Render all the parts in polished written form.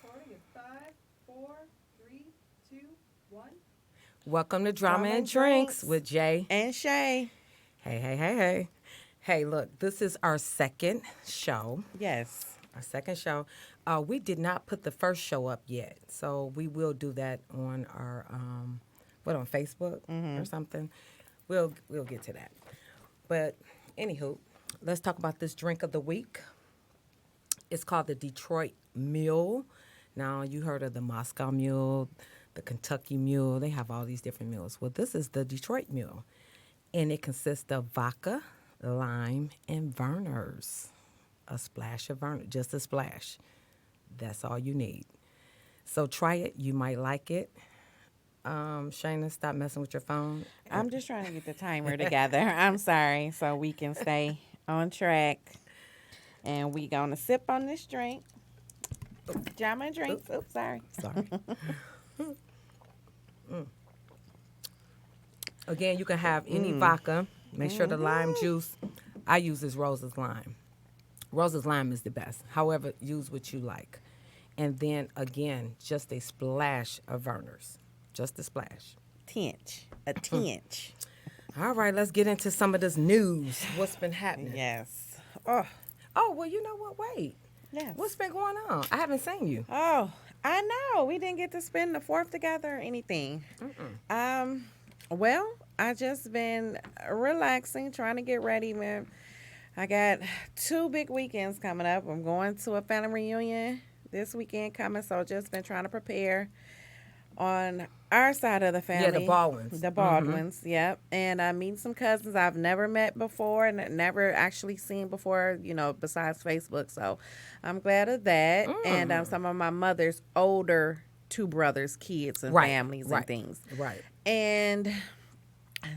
Recording in 5, 4, 3, 2, 1. Welcome to Drama and Drinks with Jay and Shay. Hey. Hey, look, this is our second show. Yes. Our second show. We did not put the first show up yet, so we will do that on our on Facebook or something. We'll get to that. But anywho, let's talk about this drink of the week. It's called the Detroit Mule. Now, you heard of the Moscow Mule, the Kentucky Mule. They have all these different mules. Well, this is the Detroit Mule, and it consists of vodka, lime, and Vernors. A splash of Vernors, just a splash. That's all you need. So try it. You might like it. Shayna, stop messing with your phone. I'm just trying to get the timer together. I'm sorry, so we can stay on track. And we gonna sip on this drink. Drama and Drinks. Oops, sorry. Sorry. Again, you can have any vodka. Make sure the lime juice I use is Rose's lime. Rose's lime is the best. However, use what you like. And then, again, just a splash of Vernors. Just a splash. A tinge. All right, let's get into some of this news. What's been happening? Yes. Oh, well, you know what? Wait. Yes. What's been going on? I haven't seen you. Oh, I know. We didn't get to spend the 4th together or anything. Well, I just been relaxing, trying to get ready, man. I got 2 big weekends coming up. I'm going to a family reunion this weekend coming, so just been trying to prepare on our side of the family. Yeah, the Baldwins. The Baldwins, yep. And I'm meeting some cousins I've never met before and never actually seen before, besides Facebook. So I'm glad of that. And some of my mother's older 2 brothers, kids, and families and things. Right. And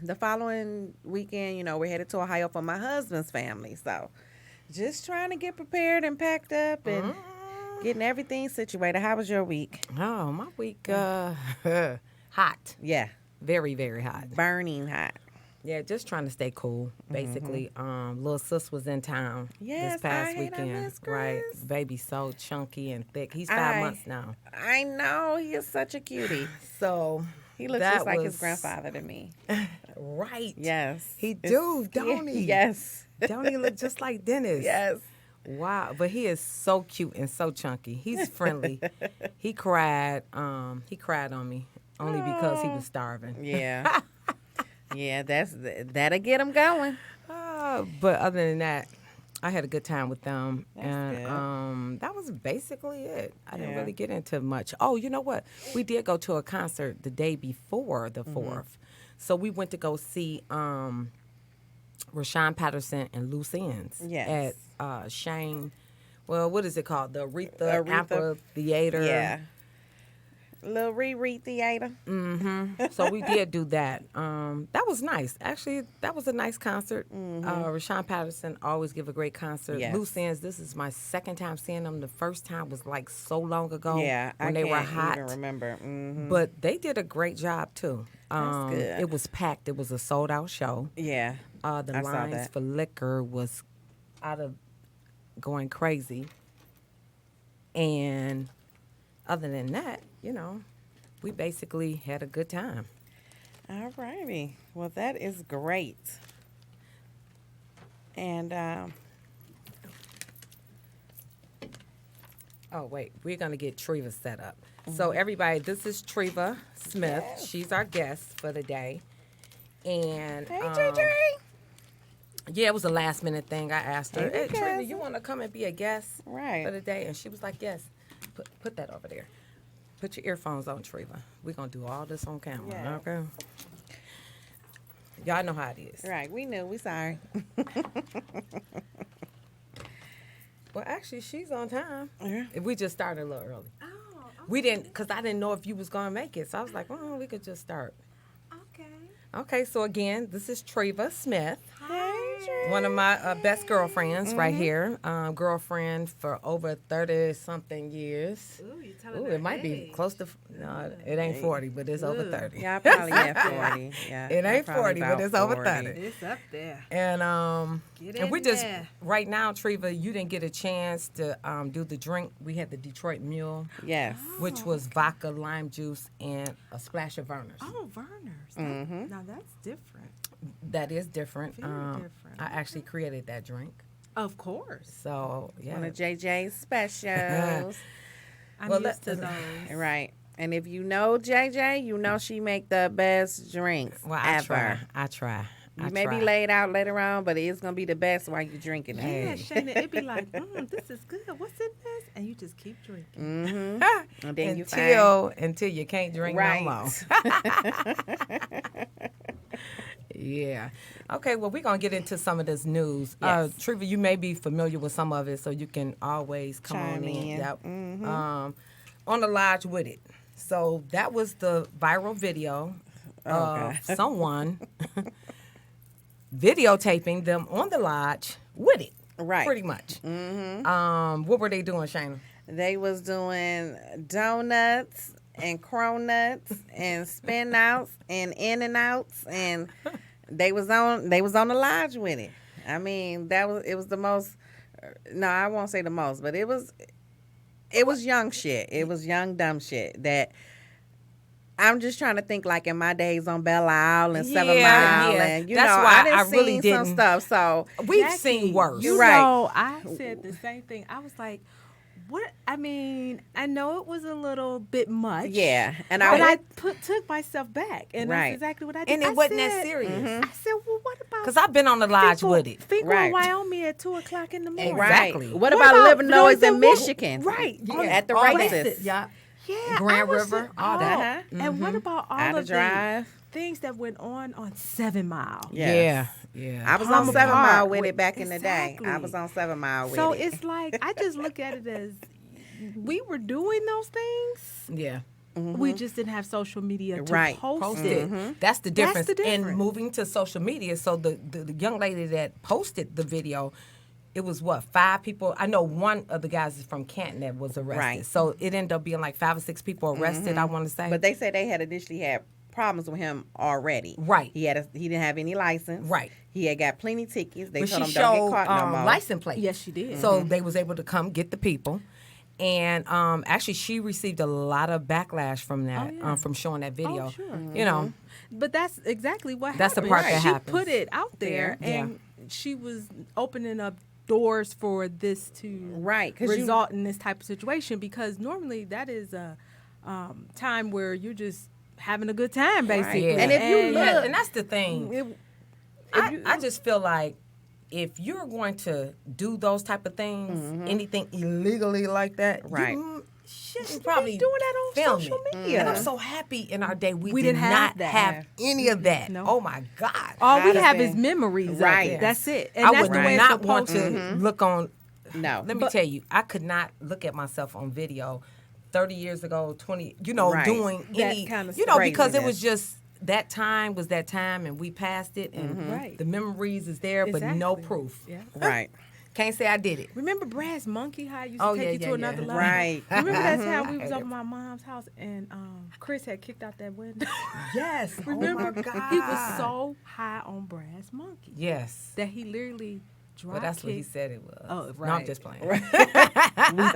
the following weekend, we're headed to Ohio for my husband's family. So just trying to get prepared and packed up and getting everything situated. How was your week? Oh, my week, hot. Yeah. Very, very hot. Burning hot. Yeah, just trying to stay cool, basically. Little sis was in town this past weekend. Right. Baby's so chunky and thick. He's 5 months now. I know. He is such a cutie. So he looks just like his grandfather to me. Right. Yes. He do, don't he? Yes. Don't he look just like Dennis? Yes. Wow. But he is so cute and so chunky. He's friendly. He cried on me only because he was starving. Yeah. Yeah, that'll get him going. But other than that, I had a good time with them. That's and that was basically it. I didn't really get into much. Oh, you know what? We did go to a concert the day before the 4th. So we went to go see Rashawn Patterson and Loose Ends at Shane. Well, what is it called? The Aretha Amphitheater. Yeah. Little Riri Theater. So we did do that. That was nice. Actually, that was a nice concert. Rashawn Patterson always give a great concert. Yes. Loose Ends, this is my second time seeing them. The first time was like so long ago. Yeah, when they were hot. I can't even remember. But they did a great job too. That's good. It was packed. It was a sold out show. Yeah. The lines for liquor was out of going crazy. And other than that, we basically had a good time. All righty. Well, that is great. And oh, wait. We're going to get Treva set up. So, everybody, this is Treva Smith. Yes. She's our guest for the day. And hey, JJ. yeah, it was a last minute thing. I asked her, Hey, hey, Treva, you want to come and be a guest Right. for the day? And she was like, yes. Put that over there. Put your earphones on, Treva. We're going to do all this on camera, Yes. okay? Y'all know how it is. Right. We knew. We sorry. Well, actually, she's on time. Yeah. We just started a little early. Oh, okay. We didn't, because I didn't know if you was going to make it. So I was like, oh, we could just start. Okay. Okay, so again, this is Treva Smith. Hey, One of my best girlfriends right here. Girlfriend for over 30-something years. Ooh, you telling Ooh, her it might be age. close to, no, it ain't 40, but it's over 30. Yeah, I probably at 40. Yeah, It I ain't probably 40, but about it's over 40. 30. It's up there. And Get and in we just there. right now, Treva, you didn't get a chance to do the drink. We had the Detroit Mule, Yes. which was vodka, lime juice, and a splash of Verner's. Oh, Verner's. Now that's different. That is different. Very different. I actually created that drink, Of course. so yeah. One of JJ's specials. I'm Well, used to those. Right. And if you know JJ, you know she make the best drinks Well, I ever. try. You may be laid out later on, but it's gonna be the best while you drinking it. Yeah, Shayna, it'd be like, this is good. What's in this? And you just keep drinking. And then you find until you can't drink right. no more. Yeah. Okay, well, we're going to get into some of this news. Yes. Treva, you may be familiar with some of it, so you can always come Chime on in. in. Yep. On the lodge with it. So that was the viral video of someone videotaping them on the lodge with it. Right. Pretty much. What were they doing, Shayna? They was doing donuts and cronuts and spin outs and in and outs, and they was on the lodge with it. I mean, it was the most. No, I won't say the most, but it was young shit. It was young dumb shit that. I'm just trying to think, like in my days on Belle Isle and 7 Mile, and That's why I I really seen didn't. some stuff. So We've Jackie, seen worse. You Right. know, I said the same thing. I was like, what? I mean, I know it was a little bit much. yeah, and But I took myself back, and Right. that's exactly what I did. And it I wasn't that said- serious. I said, well, what about? Because I've been on the lodge with it. Finkel, Right. Wyoming at 2:00 in the morning. Exactly. Right. What about Illinois and Wa- Michigan? Right. Yeah. At the All that. races. Yeah. Yeah. Grand I was River, just- all that. And what about all Out of of drive. the things that went on 7 Mile? Yes. Yeah. I was Palmer on 7 Park Mile with with- it back in the day. I Exactly. was on 7 Mile with So it. it's like I just look at it as we were doing those things. Yeah. We just didn't have social media to Right. post Post it. it. That's the difference. the difference. In moving to social media. So the young lady that posted the video, it was 5 people. I know one of the guys is from Canton that was arrested. Right. So it ended up being like 5 or 6 people arrested, I want to say. But they said they had initially had problems with him already. Right. He didn't have any license. Right. He had got plenty tickets. They but told she him don't showed get caught no more. license plates. Yes, she did. So they was able to come get the people. And actually, she received a lot of backlash from that, yeah. from showing that video. Oh, sure. You know, But that's exactly what That's the happened. part that she happens. put it out there, Yeah. and she was opening up doors for this to Right, 'cause you- result in this type of situation, because normally that is a time where you're just having a good time, basically. yeah. And if you and, look- and that's the thing. It- I just feel like if you're going to do those type of things, anything illegally like that, Right. you shouldn't probably doing that on film social it. media. And I'm so happy in our day we didn't did have not that. have any of that. No. Oh my God. all we Gotta have be. is memories. Right. Of it. That's it. And I that's would the way not it's want supposed to look on. No. Let me tell you, I could not look at myself on video 30 years ago, 20, Right. doing That any, kind of because it was craziness. just that time was that time and we passed it and Right. the memories is there, but no Exactly. proof. Yeah. Right. Can't say I did it. Remember Brass Monkey? How I used to Oh, take yeah, you to yeah, another yeah. level. Right. Remember that time we I was hate over it. my mom's house and Chris had kicked out that window. Yes. Remember? Oh my God. He was so high on Brass Monkey Yes. that he literally drop But that's what he kicked. said it was. Oh, No, I'm right. just playing. We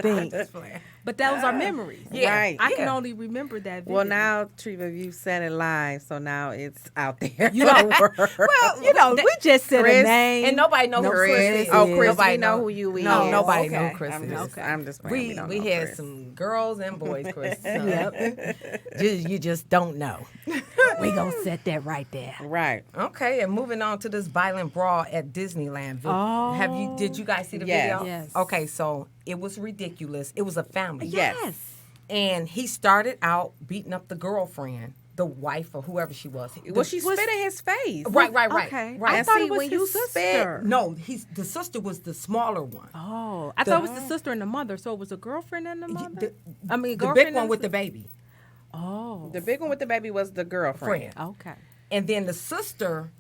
think. Just playing. But that was our memories. Yeah. Right. I can Yeah. only remember that video. Well, now, Treva, you said it live, so now it's out there. Well, Well, you know, we just said Chris, a name. And nobody knows who Chris is. Oh, Chris, Nobody we know who you is. No, nobody okay. know who Chris I'm is. just, I'm just playing. We don't know had Chris. some girls and boys, Chris. So Yep. you just don't know. we gonna set that right there. Right. Okay, and moving on to this violent brawl at Disneyland. Did you guys see the Yes. video? Yes. Okay, so it was ridiculous. It was a family. Yes. And he started out beating up the girlfriend, the wife or whoever she was. Well, she spit in his face. Right. Okay. Right. I And thought see, it was when you his spit- sister. No, the sister was the smaller one. Oh, I thought it was the sister and the mother. So it was a girlfriend and the mother. The girlfriend big and one the with the sis- baby. Oh, The big one with the baby was the girlfriend. Friend. okay. And then the sister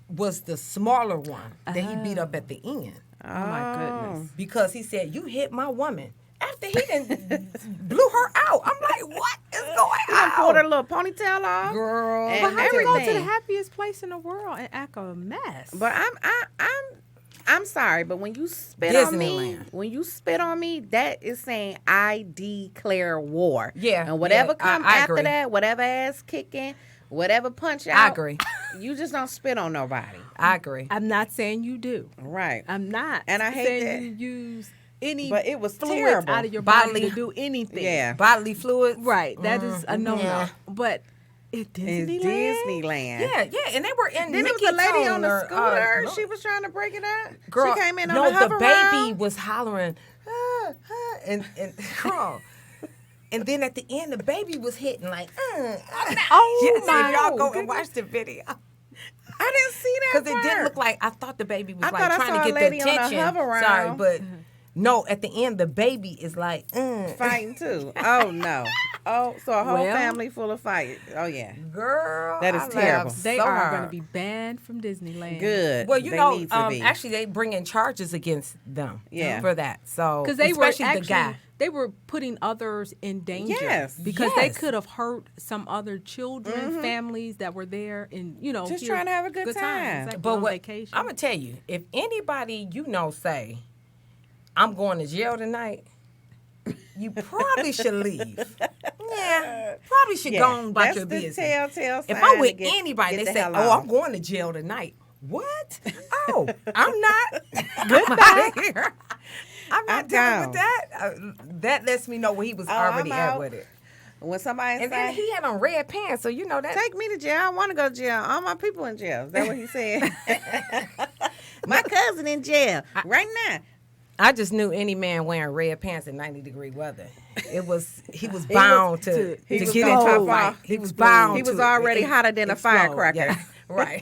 was the smaller one that he beat up at the end. Oh my goodness. Because he said, "You hit my woman." After he didn't blew her out. I'm like, what is going He done pulled her on? little ponytail off. Girl. And But how you go to the everything. happiest place in the world and act a mess? But I'm sorry, but when you spit on me, that is saying I declare war. Yeah, And whatever yeah, come I after agree. that, whatever ass kicking, whatever punch out. I agree. You just don't spit on nobody. I agree. I'm not saying you do. Right. I'm not. And I hate saying that. you use any But it was fluids terrible. out of your body Bodily- to do anything. Yeah. Bodily fluids. Right. That is a no-no. Yeah. But at It's Disneyland, Disneyland. Yeah, and they were in Then it was Mickey a lady on the Toner, scooter. no- She was trying to break it up. Girl, She came in no, on the hover baby round. was hollering, and girl. And then at the end, the baby was hitting like, Oh, yes, my if y'all go and goodness. watch the video. I didn't see that Because it didn't part. look like, I thought the baby was I like thought I trying saw a to get lady the on a attention. hover round. Sorry, but no, at the end, the baby is like, Fighting too. Oh no. Oh, so a whole Well- family full of fight. Oh yeah. girl, That is I laughed terrible. they so are hard. going to be banned from Disneyland. Good. Well, you They know, need to be. actually, they bring in charges against them. Yeah. For that. So, Because they were especially actually the guy. they were putting others in danger. Yes. Because they Yes. could have hurt some other children, families that were there, and Just here- trying to have a good times. time. Like But on what vacation. I'm gonna tell you, if anybody you know say, "I'm going to jail tonight," you probably should leave. Yeah, probably should go on about That's your the business. telltale If sign I'm to with get- anybody, get they the say, hell "Oh, off. I'm going to jail tonight." What? Oh, I'm not. Goodbye. Here. I'm not I'm dealing with gone. that. That lets me know where he was Oh, already I'm at out. with it. When somebody And then say, he had on red pants, so you know that. "Take me to jail. I want to go to jail. All my people in jail." Is that what he said? My cousin in jail right now. I just knew any man wearing red pants in 90-degree weather. He was bound to he was get into a cold. fight. He was bound. He was to already hotter than a explode. firecracker. Yeah, right.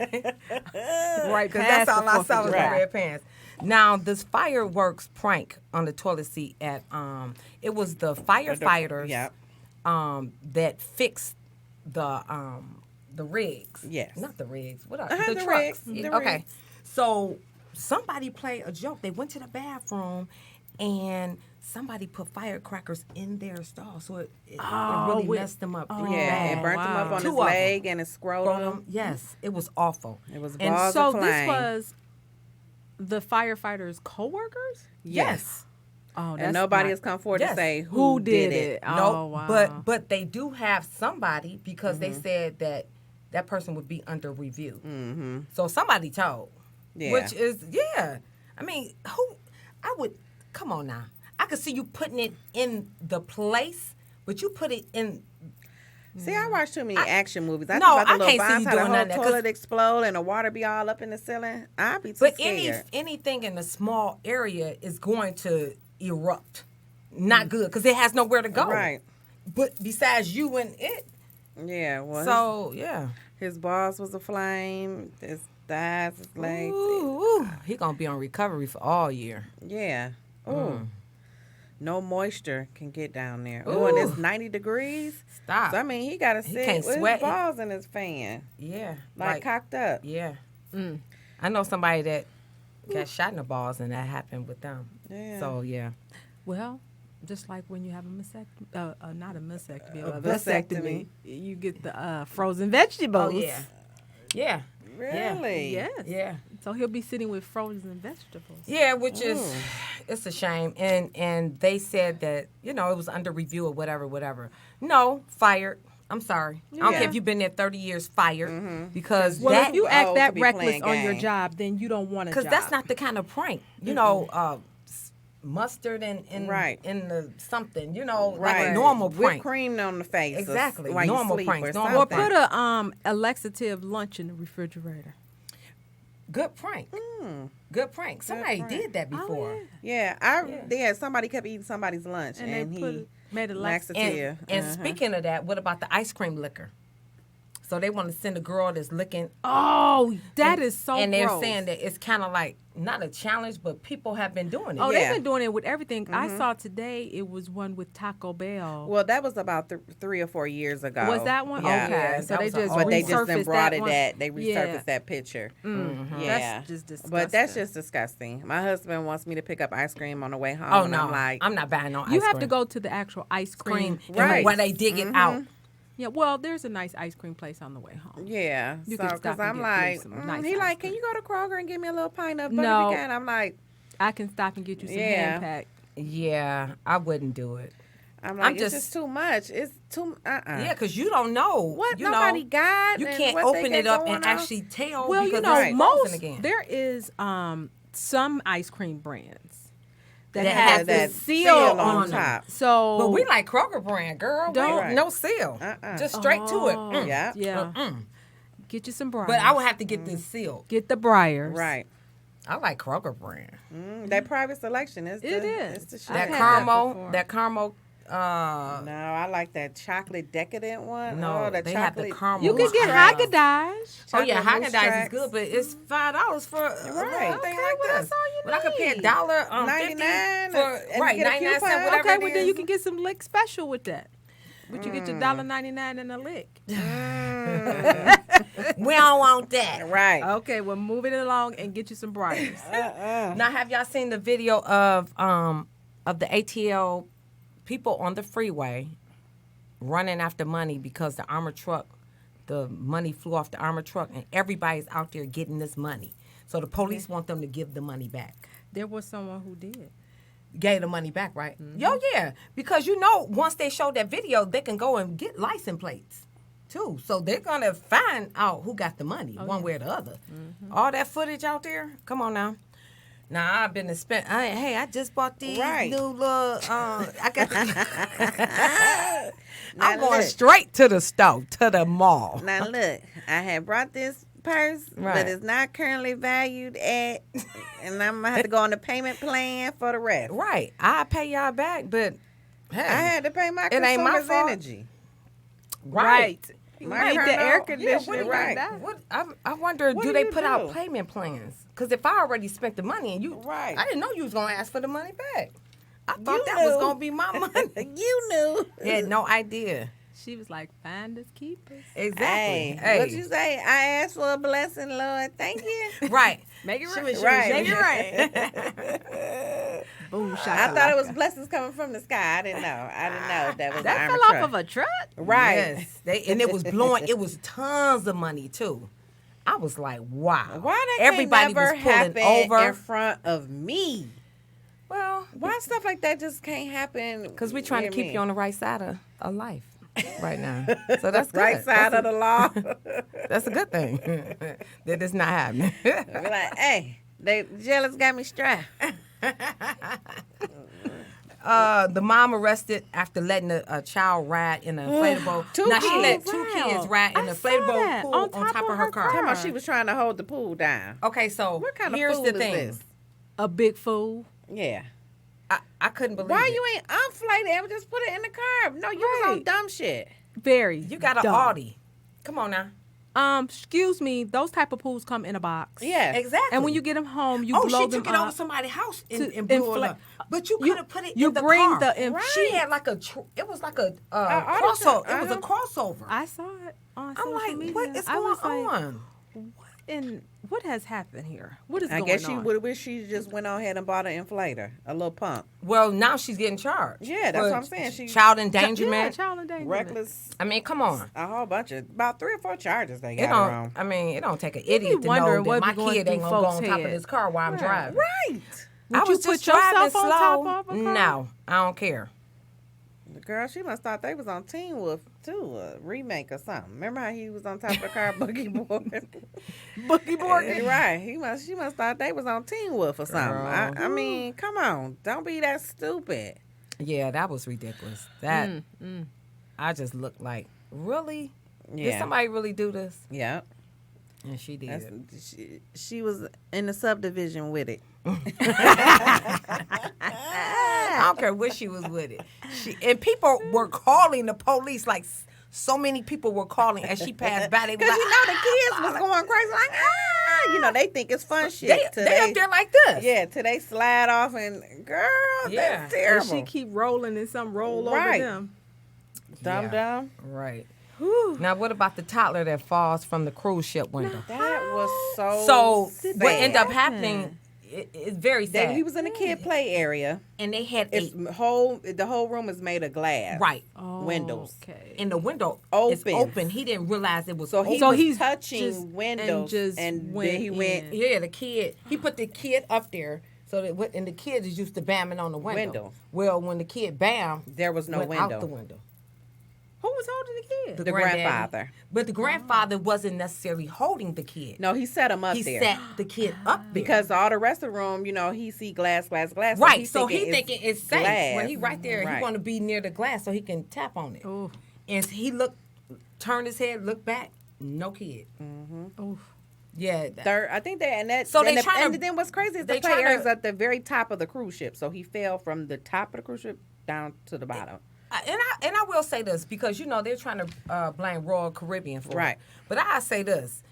right Because past that's all the I 4th saw of was the July. red pants. Now this fireworks prank on the toilet seat at it was the firefighters Yep. that fixed the rigs. Yes. Not the rigs. What are Uh-huh, the the trucks? rigs, the Okay. rigs. So somebody played a joke. They went to the bathroom and somebody put firecrackers in their stall. So it really messed them up. really Yeah, bad. it burnt him up on Two his of 'em. leg and his scrotum. Yes, it was awful. It was And balls So of this flame. was the firefighters' co-workers? Yes. Oh, And nobody has come forward Yes. to say who did it. No, Oh, wow. but they do have somebody because they said that person would be under review. Mm-hmm. So somebody told, Yeah. which is I mean, come on now. I could see you putting it in the place, but you put it in. See, I watch too many action movies. I No, think about the I little can't see bombs, you how the doing whole none of that, 'cause- toilet explode and the water be all up in the ceiling. I'd be too But scared. anything in a small area is going to erupt. Not good because it has nowhere to go. Right. But besides you and it, Yeah. Well, so yeah. his balls was aflame. His thighs, his legs. Ooh, he gonna be on recovery for all year. Yeah. Ooh. No moisture can get down there. Oh, and it's Ooh. 90 degrees. Stop. So I mean, he got to sit can't with sweat. his balls in his fan, Yeah, like cocked up. yeah. I know somebody that got shot in the balls, and that happened with them. Yeah. So yeah. Well, just like when you have a mastectomy, not a mastectomy, a vasectomy. vasectomy, you get the frozen vegetables. Oh yeah. Yeah. Really? Yes. Yeah. So he'll be sitting with frozen vegetables. Yeah, which is it's a shame. And they said that, it was under review or whatever. No, fired. I'm sorry. I don't Yeah. care if you've been there 30 years, fired. Because Well, that if you Oh, act to that be reckless playing on your game. job, then you don't want a job. because that's not the kind of prank. Mustard and Right. in the something, like Right. a normal Whipped prank. cream on the face. or Exactly. While you Normal sleep pranks, Or normal Or something. put a laxative lunch in the refrigerator. Good prank. Good prank. Somebody prank. did that before. Yeah, somebody kept eating somebody's lunch, And and they he made a laxative. laxative. And speaking of that, what about the ice cream liquor? So they want to send a girl that's looking. Oh, that is so And they're gross. saying that it's kind of like not a challenge, but people have been doing it. Oh, Yeah. they've been doing it with everything. I saw today it was one with Taco Bell. Well, that was about 3 or 4 years ago. Was that one? Yeah. Okay. Yeah, So that they was just an But they just resurfaced then brought that it one. that they Yeah. resurfaced that picture. Mm-hmm. Yeah, That's just disgusting. but that's just disgusting. My husband wants me to pick up ice cream on the way home. Oh and no, I'm like, I'm not buying no ice cream. You have to go to the actual ice cream. cream Right. where they dig it out. Yeah, well, there's a nice ice cream place on the way home. yeah. You So can stop because and I'm get like, some nice he ice like, can cream. you go to Kroger and give me a little pint of butter No. pecan? I'm like, I can stop and get you some Yeah. hand packed. Yeah, I wouldn't do it. it's just- just too much. It's too. Yeah, because you don't know What you nobody know, got? You and can't what they open got it up going and on. actually tell. Well, because you know, it's frozen most again. there is some ice cream brands that That have has the that seal on them. top. So, But we like Kroger brand, girl. Don't- Don't no seal. Just straight to it. Mm. Yeah. yeah, get you some Briars. But I would have to get this sealed. get the Briars. Right. I like Kroger brand. That private selection is It the, is. It's the shit. I've That had caramel, before. that caramel. No, I like that chocolate decadent one. No, oh, the they have the chocolate. caramel You one. can get I Haagen Dazs. Oh yeah, chocolate mousse Haagen Dazs is tracks. good, but it's $5 for a little Right. thing Okay, like well, this. that's all you But I could pay need. $1.50 $99 for and right get a 99 coupon? cents, whatever Okay, it well then is. you can get some lick special with that. But you get your $1.99 and a lick. We don't want that. Right. Okay, well move it along and get you some Briars. Now, have y'all seen the video of the ATL people on the freeway running after money because the armored truck, the money flew off the armored truck, and everybody's out there getting this money. So the police want them to give the money back. There was someone who did. Gave the money back, right? Yo, yeah. Because you know, once they show that video, they can go and get license plates too. So they're gonna find out who got the money, one way or the other. All that footage out there, come on now. Now I've been to spend. Hey, I just bought these Right. new little. I got. Now I'm going look. straight to the store, to the mall. Now look, I had brought this purse, Right. but it's not currently valued at, and I'm gonna have to go on the payment plan for the rest. Right, I pay y'all back, but hey, I had to pay my It ain't my consumer's fault. energy. right. My Need the turn air on- conditioner, yeah, right. that. What I wonder, What do do they you put do? out payment plans? Because if I already spent the money and you, Right. I didn't know you was gonna ask for the money back. I thought You that was knew. gonna be my money. You knew. Had no idea. She was like, finders keepers. Exactly. Hey, what you say? I asked for a blessing, Lord. Thank you. Right. Make it She rain. was- Right. Make it rain. Boom, shaka. I thought it was blessings coming from the sky. I didn't know. That was That the fell armor off truck. of a truck? Right. Yes. And it was blowing. It was tons of money too. I was like, wow. Why that Everybody can't never was pulling happen over. in front of me? Well, Why stuff like that just can't happen? because we're trying to near keep me? you on the right side of life right now. So that's good. right side of the law. That's a good thing. That is not happening. Be like, hey, they jealous got me strapped. The mom arrested after letting a child ride in an inflatable. Two now she let kids. two Wow. kids ride in I an saw inflatable that. pool On on top of her car. Talking about she was trying to hold the pool down. Okay, so What kind of here's fool the is thing. this? A big fool. Yeah. I couldn't believe Why it. you ain't unflate it and just put it in the curb? No, you was on Right. dumb shit. Very. You got an dumb. Audi. Come on now. Excuse me. Those type of pools come in a box. Yeah. Exactly. And when you get them home, you oh, blow she them took it over up. somebody's house and to blew it inflate- up. But you you- could have put it you in the bring car. the inf- She had like it was like a Audi- crossover. It was a uh-huh. crossover. I saw it on I'm social like, media. what is I going was like, on? what has happened here? What is I going guess she on? would wish she just went on ahead and bought an inflator, a little pump. Well, now she's getting charged. Yeah, that's for what I'm saying. She child Yeah, endangerment. child endangerment. reckless, I mean, come on. a whole bunch of about 3 or 4 charges they It got her on. don't. I mean, it don't take an be idiot to know wondering that what my be going kid ain't through gonna go folks' on top of head. this car while I'm driving. Right. I Would was you just put yourself driving on slow. top of a car? No, I don't care. The girl, she must thought they was on Teen Wolf too, a remake or something. Remember how he was on top of the car, Boogie Board? Boogie Morgan. Right. She must thought they was on Teen Wolf or something. Girl. I mean, come on, don't be that stupid. Yeah, that was ridiculous. That I just looked like, really? Did Yeah. somebody really do this? Yeah. And she did. She was in the subdivision with it. I don't care what she was with it. And people were calling the police like so many people were calling as she passed by. They was Because like, you know the kids was going crazy, like, you know, they think it's fun shit. they up there like this. Yeah, till they slide off and, girl, Yeah. that's terrible. And she keep rolling and some roll Right. over them. Dumb. Right. Whew. Now, what about the toddler that falls from the cruise ship window? That was so So sad. what ended up happening? It's very sad. He was in the kid play area. And they had It's the whole room is made of glass. right. Windows. Okay. And the window is Open. open. He didn't realize it was So open. he So was he's touching just- windows, and then he went in. Yeah, the kid. He put the kid up there, so that and the kid is used to bamming on the window. Window. Well, when the kid bammed, There was no went window. out the window. Who was holding the kid? The granddaddy. grandfather. But the grandfather wasn't necessarily holding the kid. No, he set him up he there. sat the kid up there. Because all the rest of the room, you know, he see glass. right, so he thinking it's safe. glass. When he right there, Right. he want to be near the glass so he can tap on it. Oh, And he turned his head, looked back, no kid. oh. Yeah. Third, I think that. So and they tryna- and then what's crazy is the they play area tryna- is at the very top of the cruise ship, so he fell from the top of the cruise ship down to the bottom. And I will say this because they're trying to blame Royal Caribbean for Right. it. But I say this.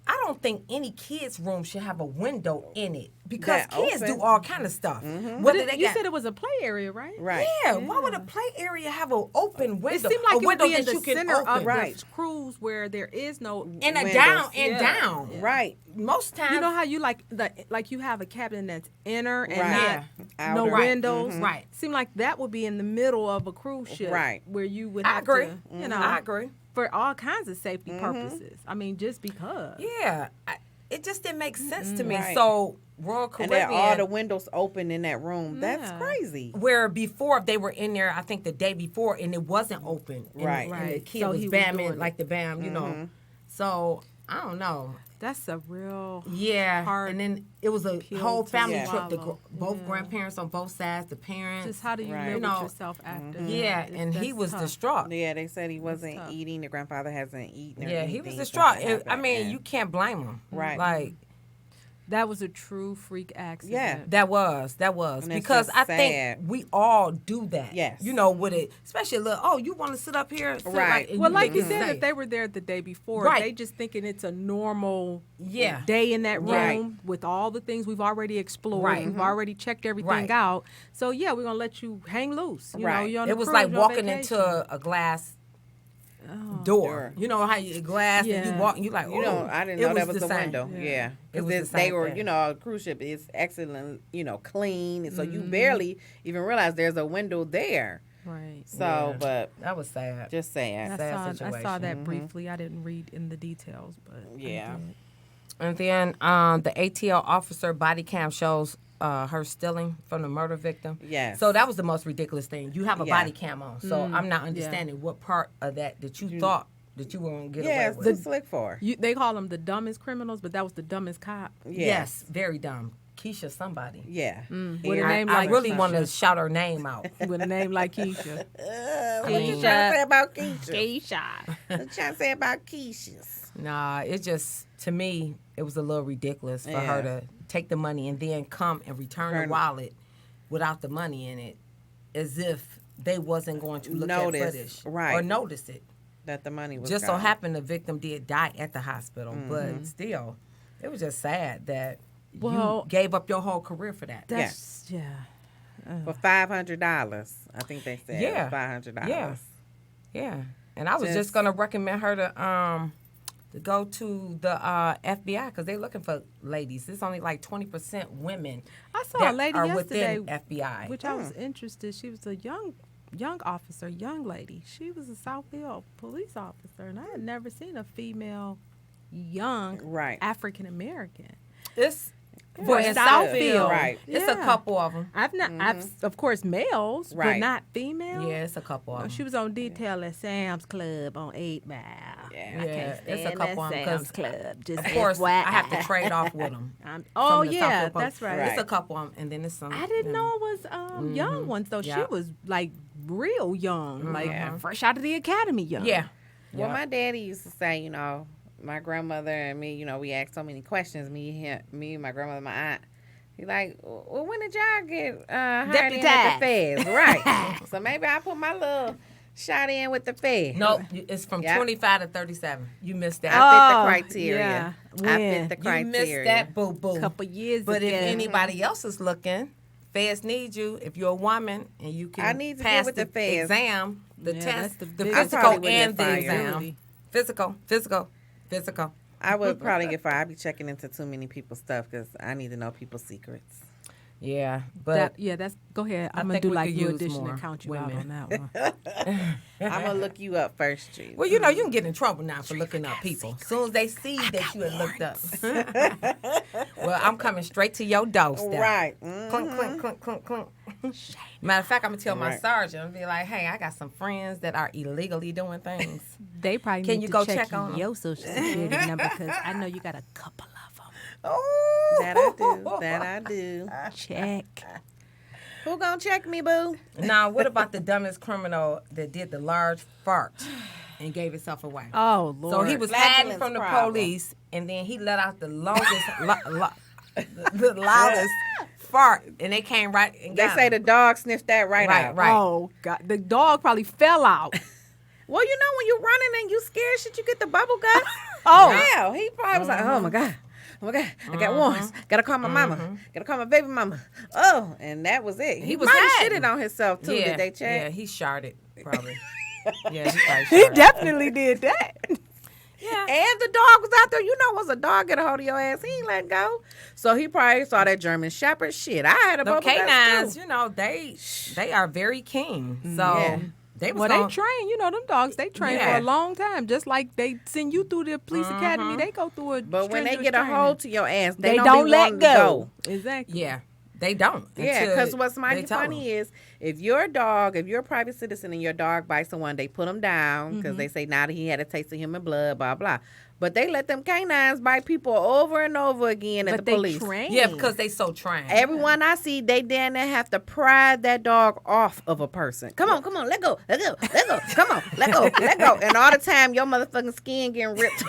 I don't think any kid's room should have a window in it because That kids open. do all kind of stuff. But Whether they you got, said it was a play area, right? Right. yeah, why would a play area have an open window? It seemed like a it would window be in that the you can center open. of Right. the cruise where there is no. And a Windows. down and Yeah. down. Right. Most times, You know how you like you have a cabin that's inner and Right. not no Outer. Right. windows. Right. Seemed like that would be in the middle of a cruise ship, Right. Where you would I have agree. to, you know, I agree. for all kinds of safety purposes. I mean, just because. Yeah, it just didn't make sense to me. Right. So Royal And Caribbean, then all the windows open in that room. That's Yeah. crazy. where before they were in there, I think the day before, and it wasn't open. And, Right. And the Right. kid So was he was bamming doing like the bam, So I don't know. That's a real Yeah, hard and then it was a pill whole to family swallow. trip. Both Yeah. grandparents on both sides, the parents. Just how do you Right. live You know, with yourself after? yeah, that? and he That's was tough. distraught. Yeah, they said he wasn't tough. eating. The grandfather hasn't eaten. Or Yeah, he was anything distraught. since that I mean, happened. you can't blame him. Right. Like That was a true freak accident. Yeah. that was And it's because just I sad. think we all do that. Yes. With it, especially a little. You want to sit up here, sit Right. and Well, like you think it's said, safe. if they were there the day before, Right. they just thinking it's a normal Yeah. day in that room Right. with all the things we've already explored. Right. We've already checked everything Right. out. So yeah, we're gonna let you hang loose. You know, Right. you're on It a was cruise, like you're on walking vacation. into a glass door. Door. You know how you glass and you Yeah. walk and you like, You know, "Ooh." I didn't It know that was the the same. window. Yeah. It was Because the they same were, thing. a cruise ship is excellent, clean. And so you Mm-hmm. barely even realize there's a window there. Right. So, Yeah. but That was sad. just saying. I sad saw situation. that briefly. I didn't read in the details, but I Yeah. did. And then the ATL officer body cam shows her stealing from the murder victim. Yes. So that was the most ridiculous thing. You have a Yeah. body cam on. So I'm not understanding what part of that you thought that you were going to get Yeah, away it's with. too slick for. They call them the dumbest criminals, but that was the dumbest cop. Yes, very dumb. Keisha somebody. Yeah. With a Eric name I like really Keisha. want to shout her name out. With a name like Keisha. What you trying to say about Keisha? Keisha. What you trying to say about Keisha's? Nah, it just, to me, it was a little ridiculous for her to take the money and then come and return the wallet without the money in it, as if they wasn't going to look Notice, at footage right. or notice it. That the money was Just so gone. happened the victim did die at the hospital, Mm-hmm. but still, it was just sad that Well, you gave up your whole career for that. That's yeah. For $500. I think they said Yeah. $500. Yeah. Yeah, and I was Just- just gonna recommend her to go to the FBI because they're looking for ladies. It's only like 20% women I saw that a lady are yesterday, within FBI. which I was interested. She was a young officer, young lady. She was a Southfield police officer, and I had never seen a female young Right. African American. It's For for in Southfield. Southfield, Right. It's a Yeah. couple of them. I've not, I've of course males, but Right. not female. Yeah, it's a couple of them. She was on detail at Sam's Club on 8 Mile. Yeah. I Yeah, can't it's a stand couple that of 'em, Sam's 'cause Club. Just Of course, I have to FYI. trade off with them. Oh from the yeah, Southfield Post. that's right. Right. It's a couple of them, and then it's some. I didn't you know it was young ones though. She Yeah. was like real young, like Yeah. fresh out of the academy young. Yeah. Well, Yeah. my daddy used to say, my grandmother and me, we asked so many questions. Me, my grandmother, my aunt. He like, well, when did y'all get hired in at the Deputized. feds? Right. So maybe I put my little Shot in with the Fed. No, it's from Yep. 25 to 37. You missed that. I fit the criteria. yeah. I When? fit the You criteria. missed that, boo boo. Couple years But ago. if anybody else is looking, feds need you. If you're a woman and you can I need to get pass with the the feds. exam, the Yeah, test, that's the the biggest- I physical probably would and get the fired. exam. Physical. I would probably get fired. I be checking into too many people's stuff because I need to know people's secrets. Yeah, but that's go ahead. I I'm gonna think do we like could New use Edition more and count you women. out on that one. I'm gonna look you up first, G. well, you know, you can get in trouble now for looking up people. As soon as they see that you had looked up. Well, I'm coming straight to your doorstep. Right. Clunk, clunk, clunk, clunk, clunk. Matter of fact, I'm going to tell my Right. sergeant and be like, hey, I got some friends that are illegally doing things. They probably Can need you to go check check on 'em? your social security number because I know you got a couple of them. Oh, That I do. Check. Who gonna check me, boo? Now, what about the dumbest criminal that did the large fart and gave himself away? Oh Lord. So he was hiding Flatulence from the problem. police, and then he let out the longest, the loudest fart, and they came right and They got say him. the dog sniffed that right out. Right. Oh God, the dog probably fell out. Well, you know when you're running and you scared, should you get the bubble guts? Oh. Yeah, he probably was like, oh my God. Oh my God, I got warrants. Gotta call my mama. Gotta call my baby mama. Oh, and that was it. He was might have hiding. shitted on himself too. Yeah, Did they check? Yeah, he sharted probably. Yeah, he probably He sharted. definitely did that. Yeah. And the dog was out there. You know, once a dog get a hold of your ass, he ain't let go. So he probably saw that German Shepherd. Shit, I had a The bubble guts canines, too. you know, they are very keen. So Yeah. they was Well, gonna, they train. You know, them dogs. They train Yeah. for a long time. Just like they send you through the police academy, they go through a. But when they strenuous get a training. hold to your ass, they don't don't be let wanting to go. Exactly. Yeah, they don't. Yeah, until because what's they mighty tell funny them. is if you're a private citizen and your dog bites someone, they put him down because they say now that he had a taste of human blood, blah, blah. But they let them canines bite people over and over again at But the they police. train. Yeah, because they so trained. Everyone I see, they down there have to pry that dog off of a person. Come on, let go. Come on, let go. And all the time, your motherfucking skin getting ripped.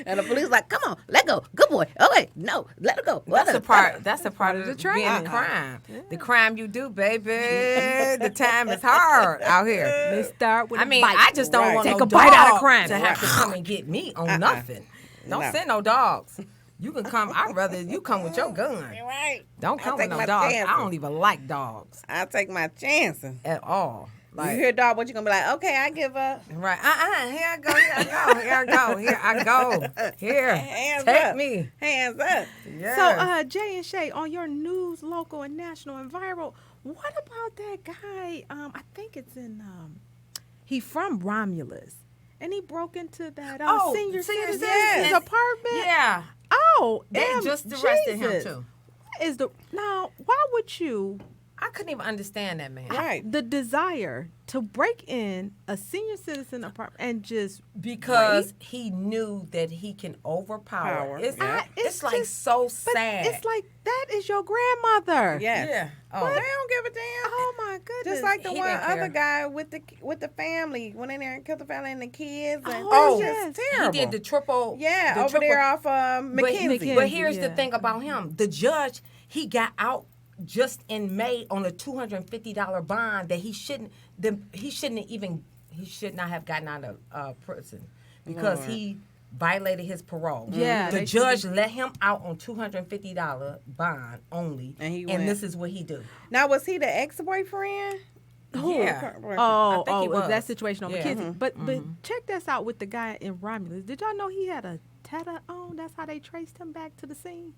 And the police like, come on, let go. Good boy. Okay, no, let it go. That's a part. That's a part of the the being a training. crime. The crime you do, baby. The time is hard out here. They start with. I a mean, bite. I just don't Right. want Take no a bite out of dog crime. to have to come and get me on nothing. Don't No. send no dogs. You can come. I'd rather you come with your gun. Right. Don't come with take no my dogs. chances. I don't even like dogs I take my chances. at all. You hear a dog, what you gonna be like? Okay, I give up. Right. Here I go. Here. Hands Take up. me. Hands up. Yeah. So, Jay and Shay, on your news, local and national and viral, what about that guy? I think it's in. He from Romulus, and he broke into that senior citizen's citizen. apartment. Yeah. Oh, They damn, just arrested him Jesus. too. What is the now? Why would you? I couldn't even understand that man. Right. The desire to break in a senior citizen apartment and just Because he knew that he can overpower. Power, It's, yeah. it's like just- so but sad. it's like that is your grandmother. Yes. Yeah. They Oh. don't give a damn. Oh my goodness. Just like the He one didn't other care. guy with the family went in there and killed the family and the kids. And Oh, it's yes. just He terrible. did the triple. yeah, the over triple- there off But, McKenzie. but here's the yeah. thing about him. The judge, he got out just in May on a $250 bond that he should not have gotten out of prison because Lord. he violated his parole. Yeah, The they should judge let him out on $250 bond only, And he and went. this is what he do. Now, was he the ex-boyfriend? Yeah. Oh, think he was. that situation on Yeah. McKenzie. But check this out with the guy in Romulus. Did y'all know he had a tether on? That's how they traced him back to the scene.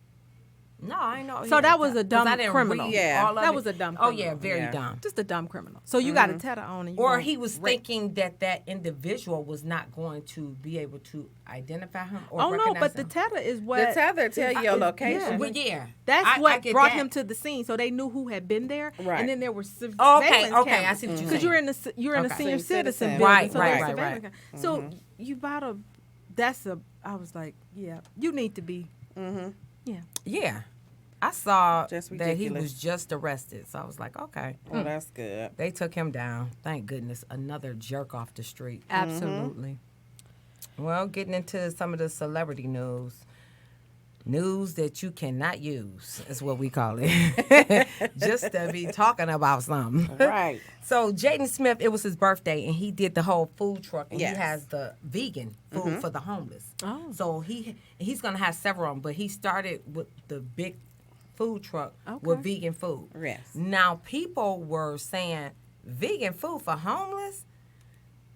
No, I know. So that was a dumb 'cause I didn't criminal. read Yeah. all of That it. was a dumb Oh criminal. yeah, very Yeah. dumb. Just a dumb criminal. So you got a tether on, and you Or gonna he was rape. thinking that individual was not going to be able to identify him or Oh no, recognize but the him. tether is what The tether tell you your location. Well, yeah. That's I what get brought that. him to the scene, so they knew who had been there. Right. And then there were surveillance Oh, okay, I cameras. see what you're Because saying. you're in a Okay. senior Senior citizen citizen. building, Right, so right, there's right, surveillance right. cam- So you about to. I was like, yeah, you need to be. Yeah. Yeah. I saw Just that he ridiculous. was just arrested. So I was like, okay. Oh, that's good. They took him down. Thank goodness. Another jerk off the street. Absolutely. Well, getting into some of the celebrity news. News that you cannot use is what we call it. Just to be talking about something. Right. So Jaden Smith, it was his birthday, and he did the whole food truck, and Yes. he has the vegan food for the homeless. Oh. So he's gonna have several of them, but he started with the big food truck with vegan food. Yes. Now people were saying vegan food for homeless,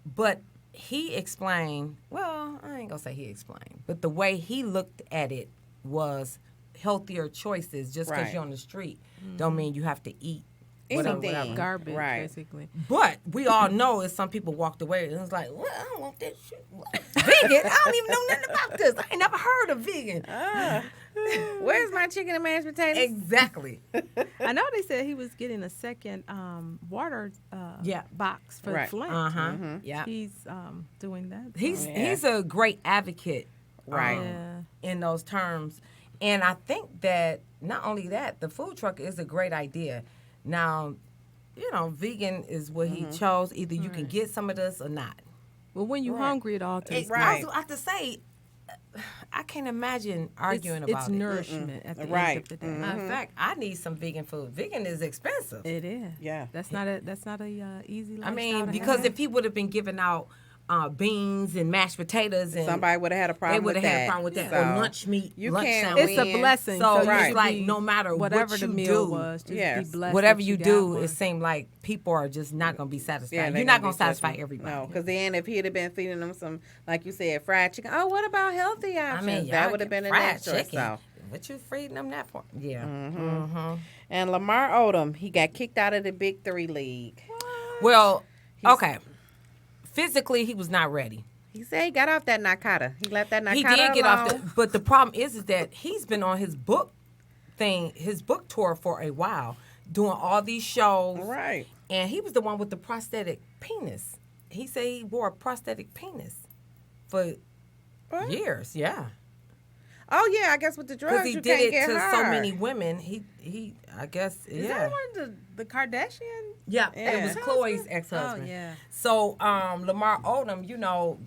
but he explained. Well, I ain't gonna say he explained, but the way he looked at it was healthier choices. Just because Right. you're on the street, don't mean you have to eat Anything. Garbage, Right. basically. But we all know is some people walked away and was like, well, I don't want that shit. Vegan? I don't even know nothing about this. I ain't never heard of vegan. Where's my chicken and mashed potatoes? Exactly. I know they said he was getting a second water box for Right. Flint. Uh-huh. Yeah. He's doing that. He's a great advocate Right. in those terms. And I think that not only that, the food truck is a great idea. Now, vegan is what he chose. Either you can get some of this or not. Well, when you're hungry, it all tastes good. Right. I have to say, I can't imagine arguing It's about it. nourishment at the Right. end of the day. Matter of fact, I need some vegan food. Vegan is expensive. It is. Yeah. That's not a easy lifestyle. I mean, to because have. if he would have been giving out beans and mashed potatoes, and Somebody would have had a they problem would with have had that. a problem with that. So, Or lunch meat, you lunch can't sandwich. it's a win. blessing. So you it's should like be- no matter whatever what the you meal do, was, just Yes. be blessed. whatever that you got do, one. it seems like people are just not going to be satisfied. Yeah, You're not going to satisfy everybody. No, because then if he'd have been feeding them some, like you said, fried chicken. Oh, what about healthy I options? mean, that y'all would have get been the fried next choice. chicken. So. What you feeding them that for? Yeah. And Lamar Odom, he got kicked out of the Big Three League. Well, okay. Physically, he was not ready. He said he got off that narcotic. He let that narcotic He did get off alone. but the problem is that he's been on his book tour for a while, doing all these shows. Right. And he was the one with the prosthetic penis. He said he wore a prosthetic penis for What? years. Yeah. Oh yeah, I guess with the drugs Because he you did can't it get to hard. so many women. He I guess, Is yeah. that one of the Kardashian? Yeah, Yeah. it was Chloe's ex-husband. Oh, yeah. So, Lamar Odom,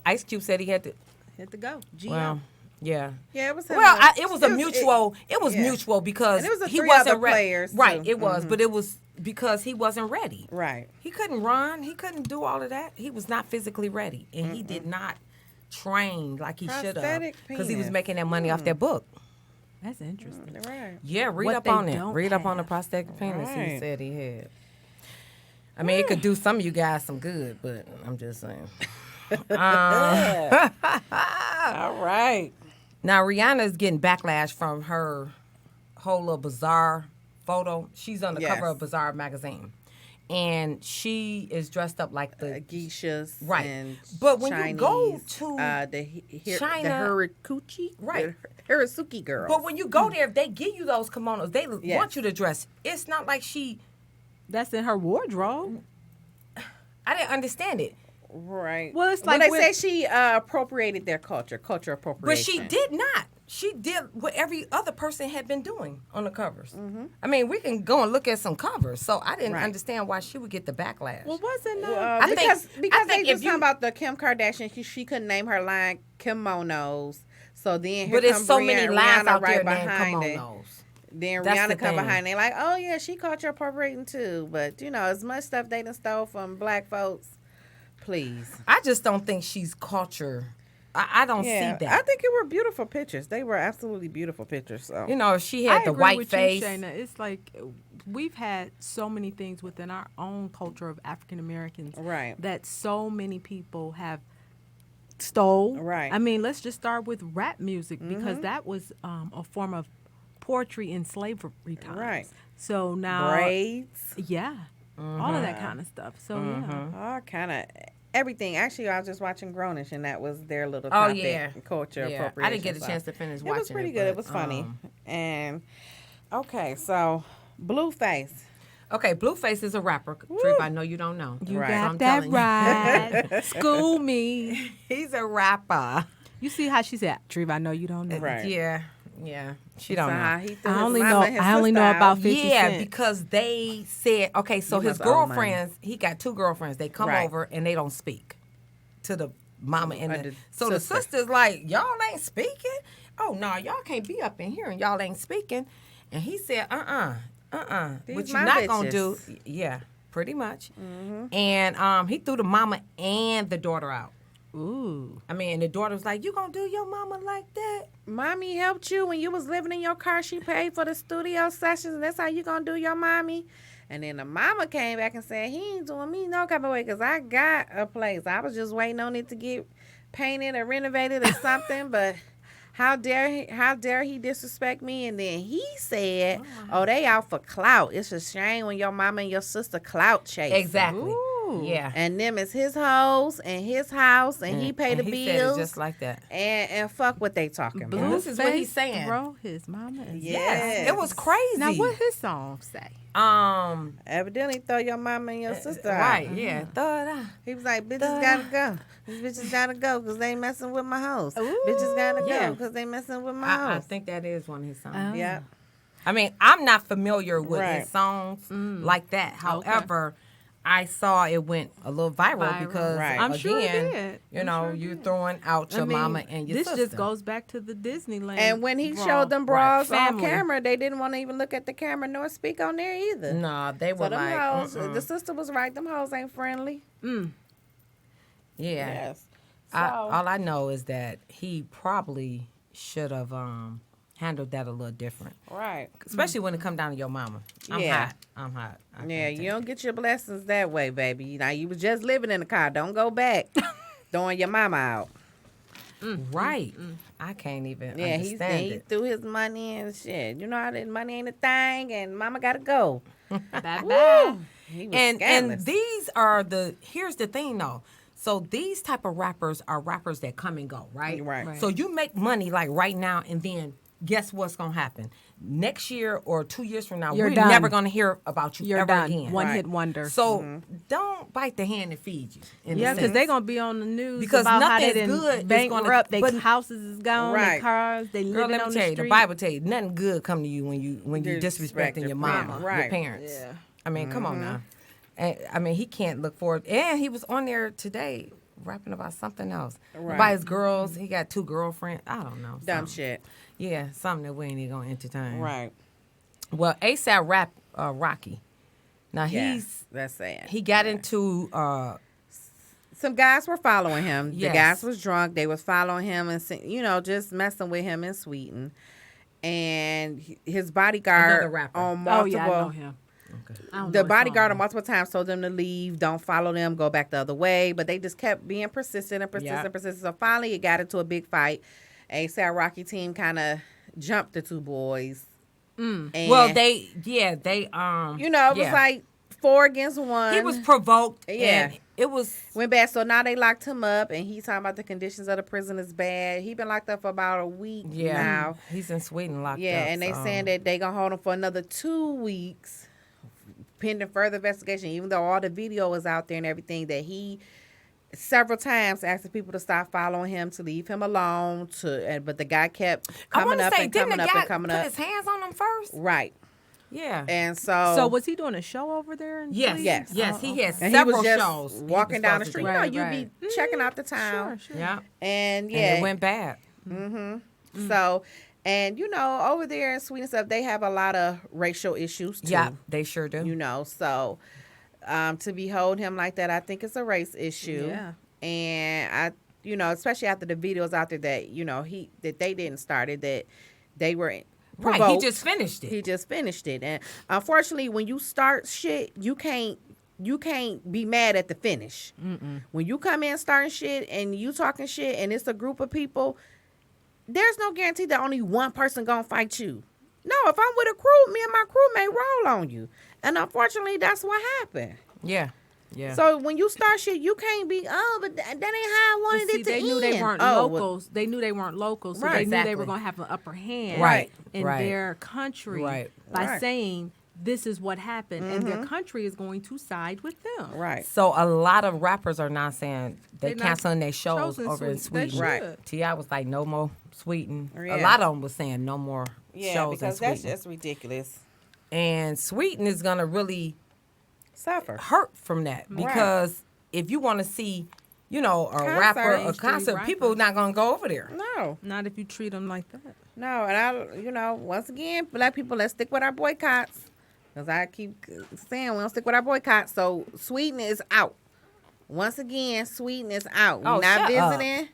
Ice Cube said he had to. Hit the go. GM. Well, yeah. Yeah, it was. Well, it was mutual. It was yeah. mutual because And it was the he three wasn't other ready. players, Right, too. it was, but it was because he wasn't ready. Right. He couldn't run. He couldn't do all of that. He was not physically ready, and he did not train like he should have Prosthetic because he was penis. making that money off that book. That's interesting. Right. Yeah, read What up they on it. don't Read up on the have. prosthetic penis. He Right. said he had. I mean, it could do some of you guys some good, but I'm just saying. All right. Now, Rihanna is getting backlash from her whole little Bizarre photo. She's on the Yes. cover of Bizarre magazine. And she is dressed up like the... Geishas. Right. And But when Chinese, you go to the China- Hirikuchi, Right. the Hirasuki girls. But when you go there, they give you those kimonos. They Yes. want you to dress. It's not like she... That's in her wardrobe. I didn't understand it. Right. Well, it's Well, like they say she appropriated their culture But appropriation. she did not. She did what every other person had been doing on the covers. Mm-hmm. I mean, we can go and look at some covers. So I didn't Right. understand why she would get the backlash. Well, wasn't Well, I think- because I they think just if you- talking about the Kim Kardashian, she couldn't name her line kimonos. So then here but it's come so many lines Rihanna out right there named behind it. kimonos. Then That's Rihanna the come thing. behind. They like, oh yeah, she culture appropriating too. But as much stuff they done stole from black folks, please. I just don't think she's culture. I don't see I that. think it were beautiful pictures. They were absolutely beautiful pictures. So If she I had the agree white with face. You, Shayna. It's like we've had so many things within our own culture of African Americans, Right. that so many people have stole. Right. I mean, let's just start with rap music because that was a form of poetry in slavery times. Right. So now, braids, yeah, all of that kind of stuff. So yeah. all kind of everything. Actually, I was just watching Grownish, and that was their little Oh, topic, yeah. culture Yeah. appropriation. I didn't get a So chance to finish It watching was pretty it, good. It but, was funny. And okay, so Blueface. Okay, Blueface is a rapper. Trip, I know you don't know. You Right. got I'm that telling you. right. School me. He's a rapper. You see how she said, Treva, I know you don't know. Right. Yeah. She don't So know. how he threw I his only mama know and his I only know sister about out. 50 Yeah, Cent. because they said, okay, so You his must owe money. girlfriends, he got two girlfriends. They come Right. over and they don't speak to the mama and And the, the so the sister. sister's like, y'all ain't speaking? oh, no, y'all can't be up in here and y'all ain't speaking. And he said, These what you my not going to do, bitches. yeah, pretty much. And he threw the mama and the daughter out. Ooh. I mean, the daughter was like, you going to do your mama like that? Mommy helped you when you was living in your car. She paid for the studio sessions, and that's how you gonna do your mommy. And then the mama came back and said, he ain't doing me no kind of way because I got a place. I was just waiting on it to get painted or renovated or something, but how dare he disrespect me? And then he said, oh, they out for clout. It's a shame when your mama and your sister clout chase. Exactly. Ooh. Yeah. And them is his hoes and his house, and he pay the he bills. said it just like that. And fuck what they talking about. This is what he's saying. Throw his mama and Yes. It was crazy. Now, what his song say? Evidently, throw your mama and your sister out. Right, yeah. Throw it out. He was like, bitches gotta go. These bitches gotta go because they messing with my hoes. Bitches gotta Yeah. go because they messing with my I hoes. think that is one of his songs. Yeah. I mean, I'm not familiar with Right. his songs like that. However, I saw it went a little viral because, Right. I'm sure it again, did. you I'm know, sure it you're did. throwing out your I mean, mama and your this sister. just goes back to the Disneyland. And when he brawl. showed them bras on Family. camera, they didn't want to even look at the camera nor speak on there either. Nah, they were So them like, hoes, the sister was right. Them hoes ain't friendly. yeah. Yes. So, All I know is that he probably should have handled that a little different, right. especially when it come down to your mama. I'm Yeah. hot. I'm hot. I Yeah, can't you take don't get your blessings that way, baby. Now you was just living in the car. Don't go back throwing your mama out. it. Right. I can't even Yeah, he understand it. threw his money and shit. You know how that money ain't a thing, and mama gotta go. Bye-bye. He was And scandalous. these are here's the thing though. So these type of rappers are rappers that come and go, right? Right. So you make money like right now, and then guess what's gonna happen? Next year or 2 years from now, You're we're done. never gonna hear about you You're ever done. again. One Right. hit wonder. So don't bite the hand that feeds you. in a Yeah, because sense. they're gonna be on the news Because about how nothing they is done good is bankrupt. gonna- Their but- houses is gone. Their Right. cars. They Girl, living let on me the tell you, street. the Bible tell you nothing good come to you when you Disrespect disrespecting your your mama, parent. your Right. parents. Yeah. I mean, come on now. And, I mean, he can't look forward. And he was on there today rapping about something else. Right. About his girls. He got 2 girlfriends. I don't know. Dumb something. shit. Yeah, something that we ain't even gonna entertain. Right. Well, ASAP Rocky. Now Yeah, that's sad. he got into Some guys were following him. Yes. The guys was drunk. They was following him and just messing with him in Sweden. And his bodyguard Another rapper. on multiple. Oh yeah, I know him. I don't know The his bodyguard song, on multiple times told them to leave, don't follow them, go back the other way. But they just kept being persistent. Yeah. So finally it got into a big fight. ASAP Rocky team kind of jumped the 2 boys. And, well, they it was yeah. like 4 against 1. He was provoked. Yeah. And it was Went bad. So now they locked him up, and he's talking about the conditions of the prison is bad. He been locked up for about a week now. He's in Sweden locked up. Yeah, and they so. saying that they gonna hold him for another 2 weeks, pending further investigation. Even though all the video is out there and everything, that he several times asking people to stop following him, to leave him alone. But the guy kept I coming want to up say, and didn't coming the up guy and coming put up. his hands on him first? Right, Yeah. and so So was he doing a show over there? In Yes. Sweden? Yes. Yes. He has and he several was just shows. he walking was down the supposed street. to You know, Right, you right. be checking out the town, Sure, do. sure. Yeah. and yeah, And it went bad. So, and over there in Sweden and stuff, they have a lot of racial issues too. Yeah, they sure do. So to behold him like that, I think it's a race issue. Yeah. And especially after the videos out there that that they didn't start it, that they were Right. provoked. He just finished it. He just finished it, and unfortunately, when you start shit, you can't be mad at the finish. When you come in starting shit and you talking shit, and it's a group of people, there's no guarantee that only one person gonna fight you. No, if I'm with a crew, me and my crew may roll on you, and unfortunately, that's what happened. Yeah. Yeah. So when you start shit, you can't be, but that ain't how I wanted But see, it to they end. knew they weren't well, locals. They knew they weren't locals, so Right. they knew they Exactly. were going to have an upper hand Right. in Right. their country Right. by Right. saying this is what happened, and their country is going to side with them. Right. So a lot of rappers are now saying they They're not canceling their shows chosen over in Sweden. They Sweden. Right. T.I. was like, no more Sweden. Yeah. A lot of them was saying no more Yeah, shows because in that's Sweden. just ridiculous. And Sweden is going to really Suffer. hurt from that because if you want to see you know, a Concert. rapper, a Mainstream concert, people rapper. not gonna go over there. No. Not if you treat them like that. No, and once again, black people, let's stick with our boycotts. Because I keep saying we don't stick with our boycotts. So Sweden is out. Once again, Sweden is out. We're Oh, not shut up. visiting.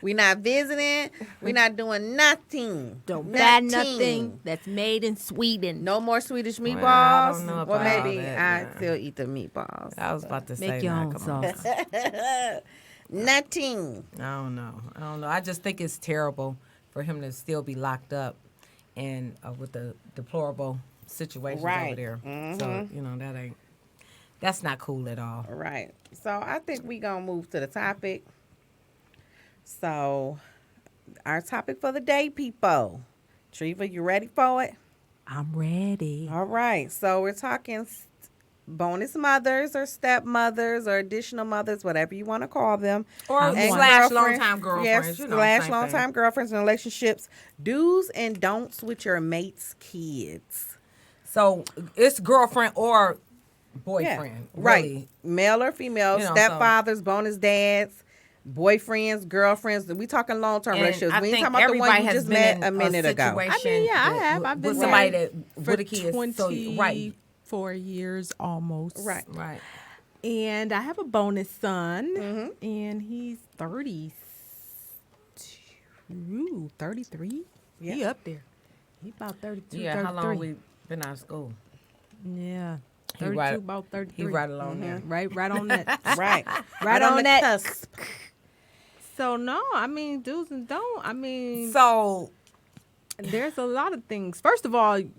We're not visiting. We're not doing nothing. Don't buy nothing that's made in Sweden. No more Swedish meatballs. I don't know Well, about maybe that, I man. still eat the meatballs. I was about to say Make your that. own Come on. sauce. Nothing. I don't know. I just think it's terrible for him to still be locked up and with the deplorable situations over Right. there. Mhm. So, that's not cool at all. Right. So I think we gonna move to the topic. So our topic for the day, people. Treva, you ready for it? I'm ready. All right. So we're talking bonus mothers or stepmothers or additional mothers, whatever you want to call them. Or And slash girlfriends. long-time girlfriends. Yes, Same thing. long-time girlfriends and relationships. Do's and don'ts with your mate's kids. So it's girlfriend or boyfriend. Right. Really. Male or female, You know, stepfathers, bonus dads, boyfriends, girlfriends. We talking long-term And relationships. I We ain't think talking about the everybody one you has just been met in a minute ago. situation I mean, yeah, I with- have. I've been with somebody married that for with a kid. So, right. 24 years almost. Right. Right. And I have a bonus son, Mhm. and he's 33. Yeah. He up there. He about 32, Yeah. 33. How long we been out of school? Yeah. He 32, right- about 33. He right along there. Right on that. Right. Right on the that. cusp. So, no, I mean, do's and don't. I mean, So there's a lot of things. First of all, are you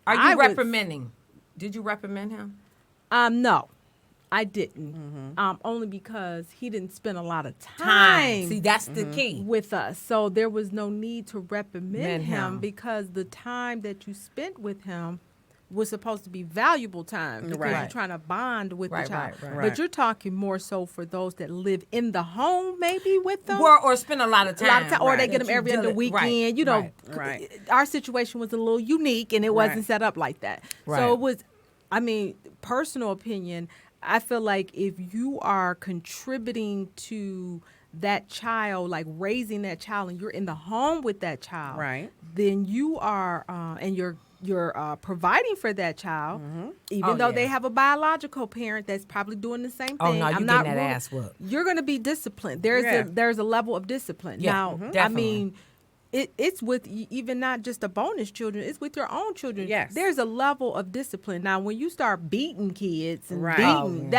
I would- reprimanding? Did you reprimand him? no, I didn't. Only because he didn't spend a lot of time See, that's the key. with us. So there was no need to reprimand Mend him him. because the time that you spent with him was supposed to be valuable time because you're Right. trying to bond with Right, the child. right. Right. But you're talking more so for those that live in the home, maybe with them. Or spend a lot of a time. lot of time, or they Right. get them That you every other deal- weekend. right, You know, right. our situation was a little unique, and it wasn't Right. set up like that. Right. So it was. I mean, personal opinion. I feel like if you are contributing to that child, like raising that child, and you're in the home with that child, Right. then you are, and you're providing for that child, even Oh, though yeah. they have a biological parent that's probably doing the same thing. Oh, no, you I'm getting not that ruling- ass whooped. You're going to be disciplined. Yeah. There's a level of discipline. Yeah, Now, I definitely. mean, it's with even not just the bonus children. It's with your own children. Yes. There's a level of discipline. Now, when you start beating kids and Right. beating,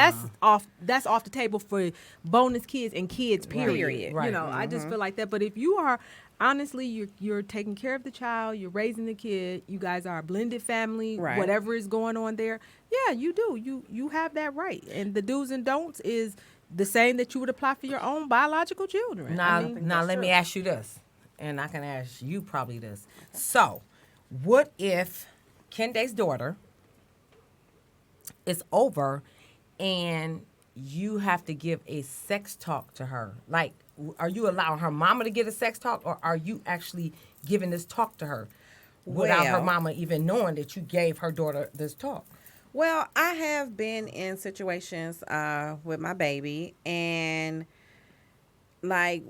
Oh, that's off the table for bonus kids and kids. Period. Period. You Right. know, I just feel like that. But if you are honestly, you're taking care of the child, you're raising the kid. You guys are a blended family. Right. Whatever is going on there, yeah, you do. You have that right. And the do's and don'ts is the same that you would apply for your own biological children. Now, I mean, let me ask you this, and I can ask you probably this. So, what if Kende's daughter is over and you have to give a sex talk to her? Like, are you allowing her mama to get a sex talk, or are you actually giving this talk to her without her Well- mama even knowing that you gave her daughter this talk? Well, I have been in situations with my baby, and like,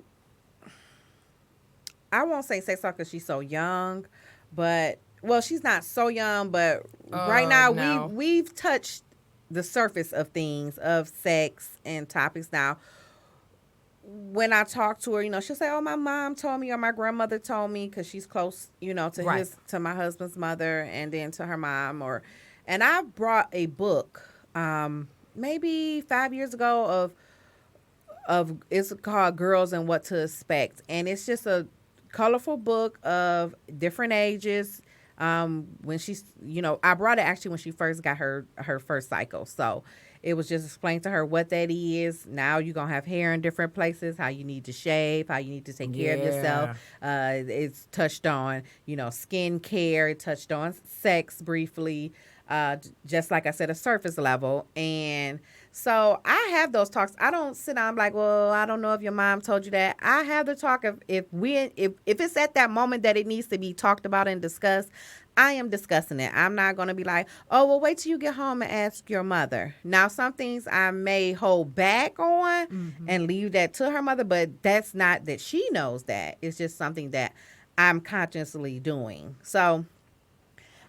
I won't say sex talk because she's so young, but well, she's not so young, but right now no. we've touched the surface of things of sex and topics. Now, when I talk to her, you know, she'll say, "Oh, my mom told me," or "My grandmother told me," because she's close, you know, to Right. to my husband's mother, and then to her mom. And I brought a book, maybe 5 years ago of it's called Girls and What to Expect, and it's just a colorful book of different ages. When she's, you know, I brought it actually when she first got her first cycle. So it was just explained to her what that is. Now you're going to have hair in different places, how you need to shave, how you need to take care of yourself. It's touched on, you know, skin care. It touched on sex briefly, just like I said, a surface level. And so I have those talks. I don't sit down and be like, well, I don't know if your mom told you that. I have the talk if it's at that moment that it needs to be talked about and discussed. I am discussing it. I'm not going to be like, oh, well, wait till you get home and ask your mother. Now, some things I may hold back on and leave that to her mother, but that's not that she knows that. It's just something that I'm consciously doing. So,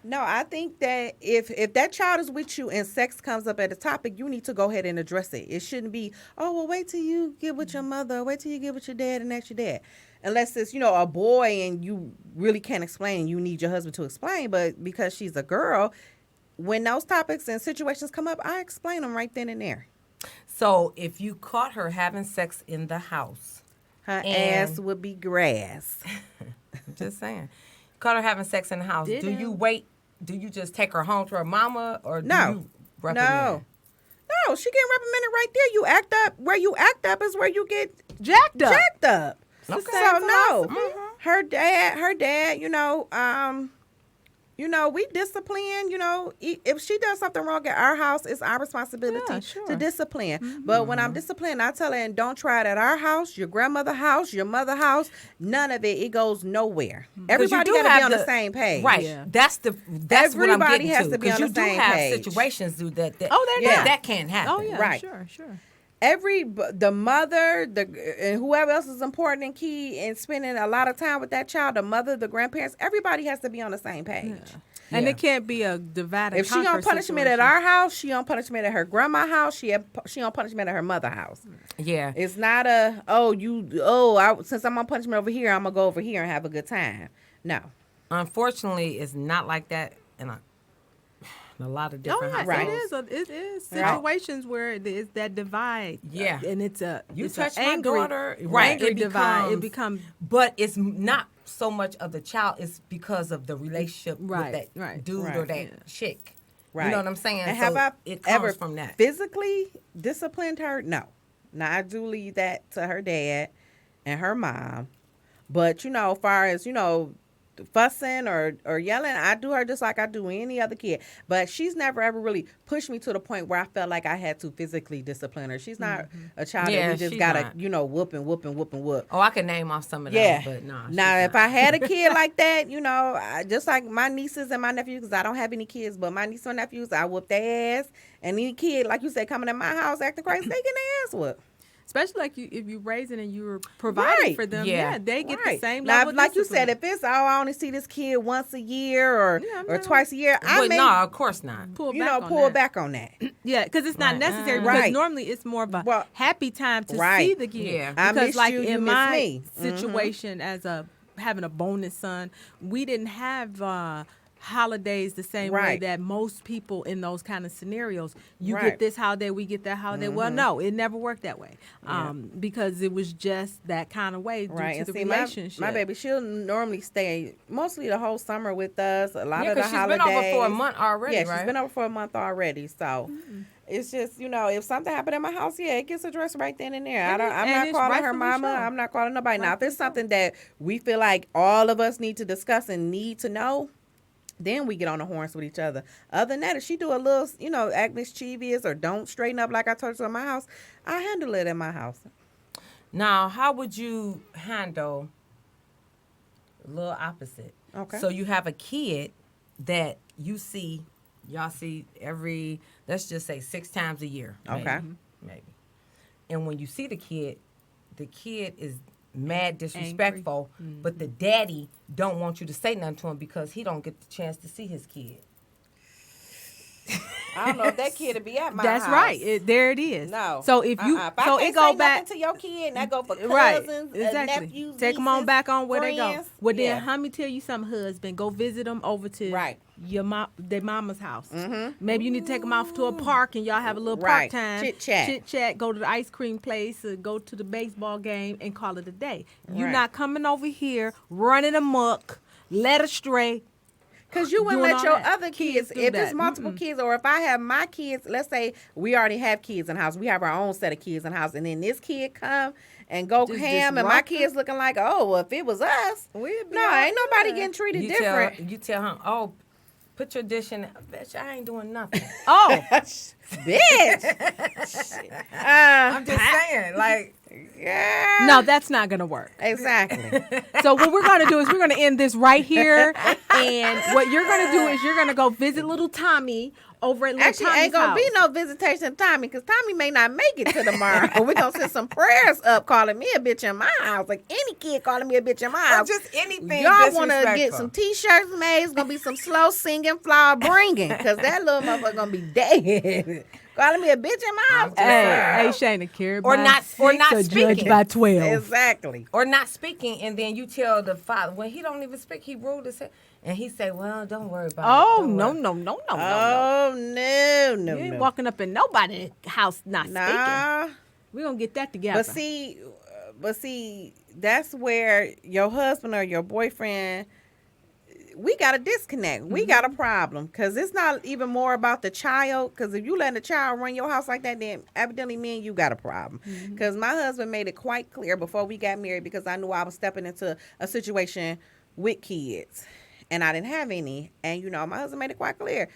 no, I think that if that child is with you and sex comes up at a topic, you need to go ahead and address it. It shouldn't be, oh, well, wait till you get with your mother. Wait till you get with your dad and ask your dad. Unless it's, a boy and you really can't explain, you need your husband to explain. But because she's a girl, when those topics and situations come up, I explain them right then and there. So if you caught her having sex in the house, her ass would be grass. I'm just saying. Caught her having sex in the house. Do you wait? Do you just take her home to her mama, or do you reprimand? No, she getting reprimanded right there. You act up. Where you act up is where you get jacked up. Okay. So no, her dad, we discipline. If she does something wrong at our house, it's our responsibility to discipline. But when I'm disciplined, I tell her, and don't try it at our house, your grandmother's house, your mother's house. None of it. It goes nowhere. Everybody got to be on the same page. Right. Yeah. That's what I'm getting has to be on the same page. You do have situations that that can't happen. Oh yeah, right. Sure. The mother, and whoever else is important and key in spending a lot of time with that child, the mother, the grandparents, everybody has to be on the same page. Yeah. And it can't be a divided. If she on punishment at our house, she on punishment at her grandma's house. She on punishment at her mother's house. Yeah, it's not since I'm on punishment over here, I'm gonna go over here and have a good time. No, unfortunately, it's not like that, and a lot of different households. It is situations where it is that divide. Yeah, and it's you it's touch my daughter, angry divide. It becomes, but it's not so much of the child. It's because of the relationship with that dude or that chick. Right. You know what I'm saying? And have I it comes ever from that. Physically disciplined her? No. Now I do leave that to her dad and her mom. But as far as fussing or yelling, I do her just like I do any other kid. But she's never ever really pushed me to the point where I felt like I had to physically discipline her. She's not a child that we just gotta whoop. Oh, I can name off some of them, but no. Now if I had a kid like that, just like my nieces and my nephews, because I don't have any kids, but my nieces and nephews, I whoop their ass. And any kid, like you said, coming in my house acting crazy, they get their ass whooped. Especially like if you raising and you're providing for them, they get the same now, level. Like you said, if it's I only see this kid once a year or twice a year, of course not. Pull back on that. Yeah, because it's not necessary. Because normally it's more of a happy time to see the kid. Yeah. Because in my situation as having a bonus son, we didn't have holidays the same way that most people in those kind of scenarios, you get this holiday, we get that holiday. Well, no, it never worked that way because it was just that kind of way due to the relationship. My baby, she'll normally stay mostly the whole summer with us, a lot of the holidays. She's been over for a month already, right? She's been over for a month already, so... It's just, if something happened in my house, it gets addressed right then and there. I'm not calling her mama. I'm not calling nobody. Now, if it's something that we feel like all of us need to discuss and need to know, then we get on the horns with each other. Other than that, if she do a little, act mischievous or don't straighten up like I told her in my house, I handle it in my house. Now, how would you handle a little opposite? Okay. So you have a kid that y'all see every, let's just say 6 times a year. Okay. Maybe. And when you see the kid is mad disrespectful, but the daddy don't want you to say nothing to him because he don't get the chance to see his kid. I don't know if that kid will be at my house. That's right. There it is. No. So if you, so it go back to your kid, and that go for cousins, exactly. nephews, take them on back on where friends. They go. Well, then, let me tell you something, husband. Go visit them over to your their mama's house. Maybe you need to take them out to a park and y'all have a little park time. Chit chat. Go to the ice cream place, or go to the baseball game, and call it a day. You're not coming over here running amok, led astray. Because you wouldn't let your other kids, if it's multiple kids, or if I have my kids, let's say we already have kids in the house. We have our own set of kids in the house. And then this kid come and go ham, and my kids looking like, well, if it was us, ain't nobody getting treated different. You tell him, put your dish in. Bitch, I ain't doing nothing. bitch. I'm just saying, like, Yeah. No, that's not going to work. Exactly. So what we're going to do is we're going to end this right here. And what you're going to do is you're going to go visit little Tommy over at little Actually, Tommy's ain't gonna house. be no visitation of Tommy because Tommy may not make it to tomorrow. We're gonna send some prayers up calling me a bitch in my house. Like any kid calling me a bitch in my or house. just anything. Y'all want to get disrespectful. some T-shirts made. It's going to be some slow singing, flower bringing. Because that little motherfucker going to be dead. Calling me a bitch in my house. Hey, Shayna, care Or by not- six or not or judge speaking. by 12. Exactly. Or not speaking, and then you tell the father when he don't even speak, he ruled his head, and he say, "Well, don't worry about it." Oh, Don't no, worry." no. Oh, no. You ain't walking up in nobody's house not speaking. Nah. We're going to get that together. But see, that's where your husband or your boyfriend, we got a disconnect. We got a problem because it's not even more about the child. Because if you letting the child run your house like that, then evidently me and you got a problem. Because my husband made it quite clear before we got married because I knew I was stepping into a situation with kids and I didn't have any. And, you know, my husband made it quite clear.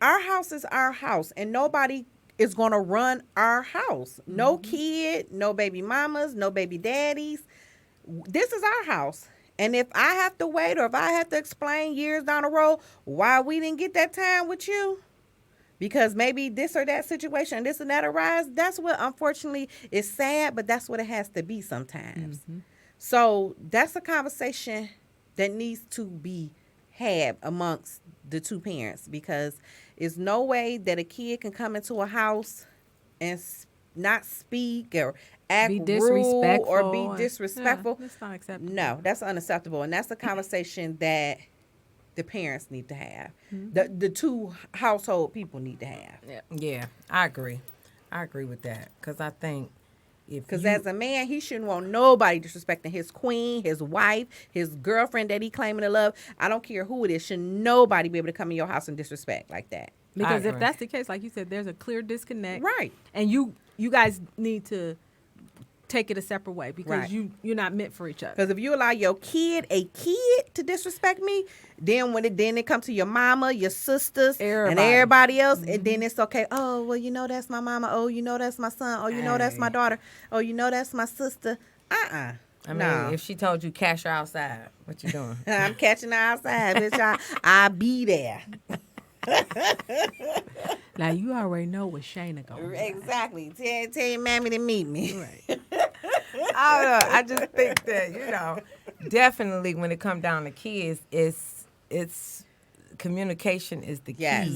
Our house is our house and nobody is going to run our house. No kid, no baby mamas, no baby daddies. This is our house. And if I have to wait or if I have to explain years down the road why we didn't get that time with you, because maybe this or that situation, this and that arise, that's what unfortunately is sad, but that's what it has to be sometimes. So that's a conversation that needs to be had amongst the two parents because there's no way that a kid can come into a house and not speak or act be rude disrespectful. or be disrespectful. Yeah, that's not acceptable. No, that's unacceptable. And that's a conversation that the parents need to have. The two household people need to have. Yeah, I agree. I agree with that because I think if Because you- as a man, he shouldn't want nobody disrespecting his queen, his wife, his girlfriend that he claiming to love. I don't care who it is. Should nobody be able to come in your house and disrespect like that? Because if agree. that's the case, like you said, there's a clear disconnect. Right. And you guys need to take it a separate way because Right. you're not meant for each other. Because if you allow your kid, to disrespect me, then when it comes to your mama, your sisters, and Everybody. everybody else, and then it's okay. Oh, well, you know that's my mama. Oh, you know that's my son. Oh, you know that's my daughter. Oh, you know that's my sister. I mean, No. if she told you cash her outside, what you doing? I'm catching her outside, bitch. I be there. Now you already know what Shayna going. Exactly. Tell your mammy to meet me. Right. I don't know. I just think that definitely when it comes down to kids, it's communication is the key Yes.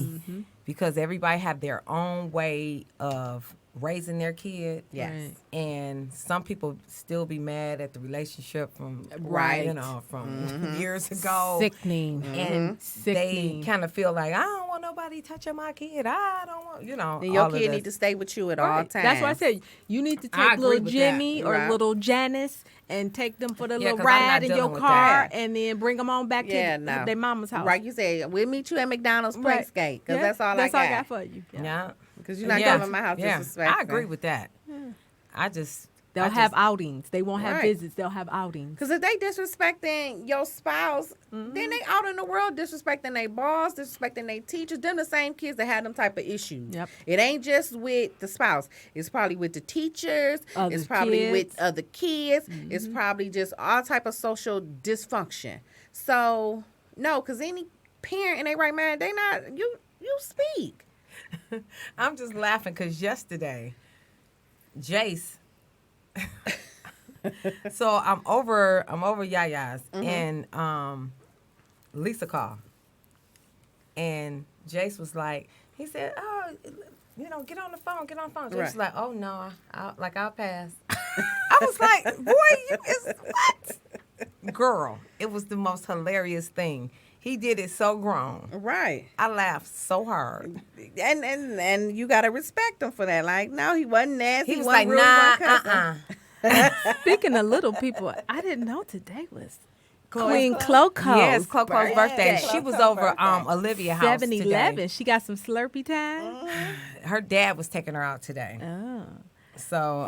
because everybody have their own way of raising their kid. Yes. Right. And some people still be mad at the relationship from Right. from years ago. Sickening. And Sickening. they kind of feel like I don't want nobody touching my kid. I don't want And your all of kid this. need to stay with you at all Right. times. That's why I said you need to I take agree little with Jimmy that. or Right. little Janice and take them for the Yeah, little 'cause I'm not ride in your dealing with car that. and then bring them on back to their mama's house. Right, you said we'll meet you at McDonald's Right. Playscape because Yeah, that's all that's I all I got. got for you. Yeah. Yeah. Because you're not Yeah. coming to my house Yeah. disrespectful. I agree with that. They'll have outings. They won't have Right. visits. They'll have outings. Because if they disrespecting your spouse, then they out in the world disrespecting their boss, disrespecting their teachers. Them the same kids that have them type of issues. Yep. It ain't just with the spouse. It's probably with the teachers. Other it's probably kids. with other kids. It's probably just all type of social dysfunction. So no, because any parent in their right mind, they not you speak. I'm just laughing because yesterday, Jace. So I'm over Yaya's and Lisa called, and Jace was like, he said, "Oh, get on the phone, get on the phone." Jace was like, "Oh no, I'll pass." I was like, "Boy, you is what?" Girl, it was the most hilarious thing. He did it so grown. Right. I laughed so hard. And you gotta respect him for that. Like, no, he wasn't nasty. He was wasn't like, rude, "Nah, wasn't cussing." Speaking of little people, I didn't know today was Chloe's- Queen Cloco's. Yes, Coco's birthday. birthday. She was Coco's over birthday. Olivia house 7-Eleven. today. She got some Slurpee time. Her dad was taking her out today. Oh. So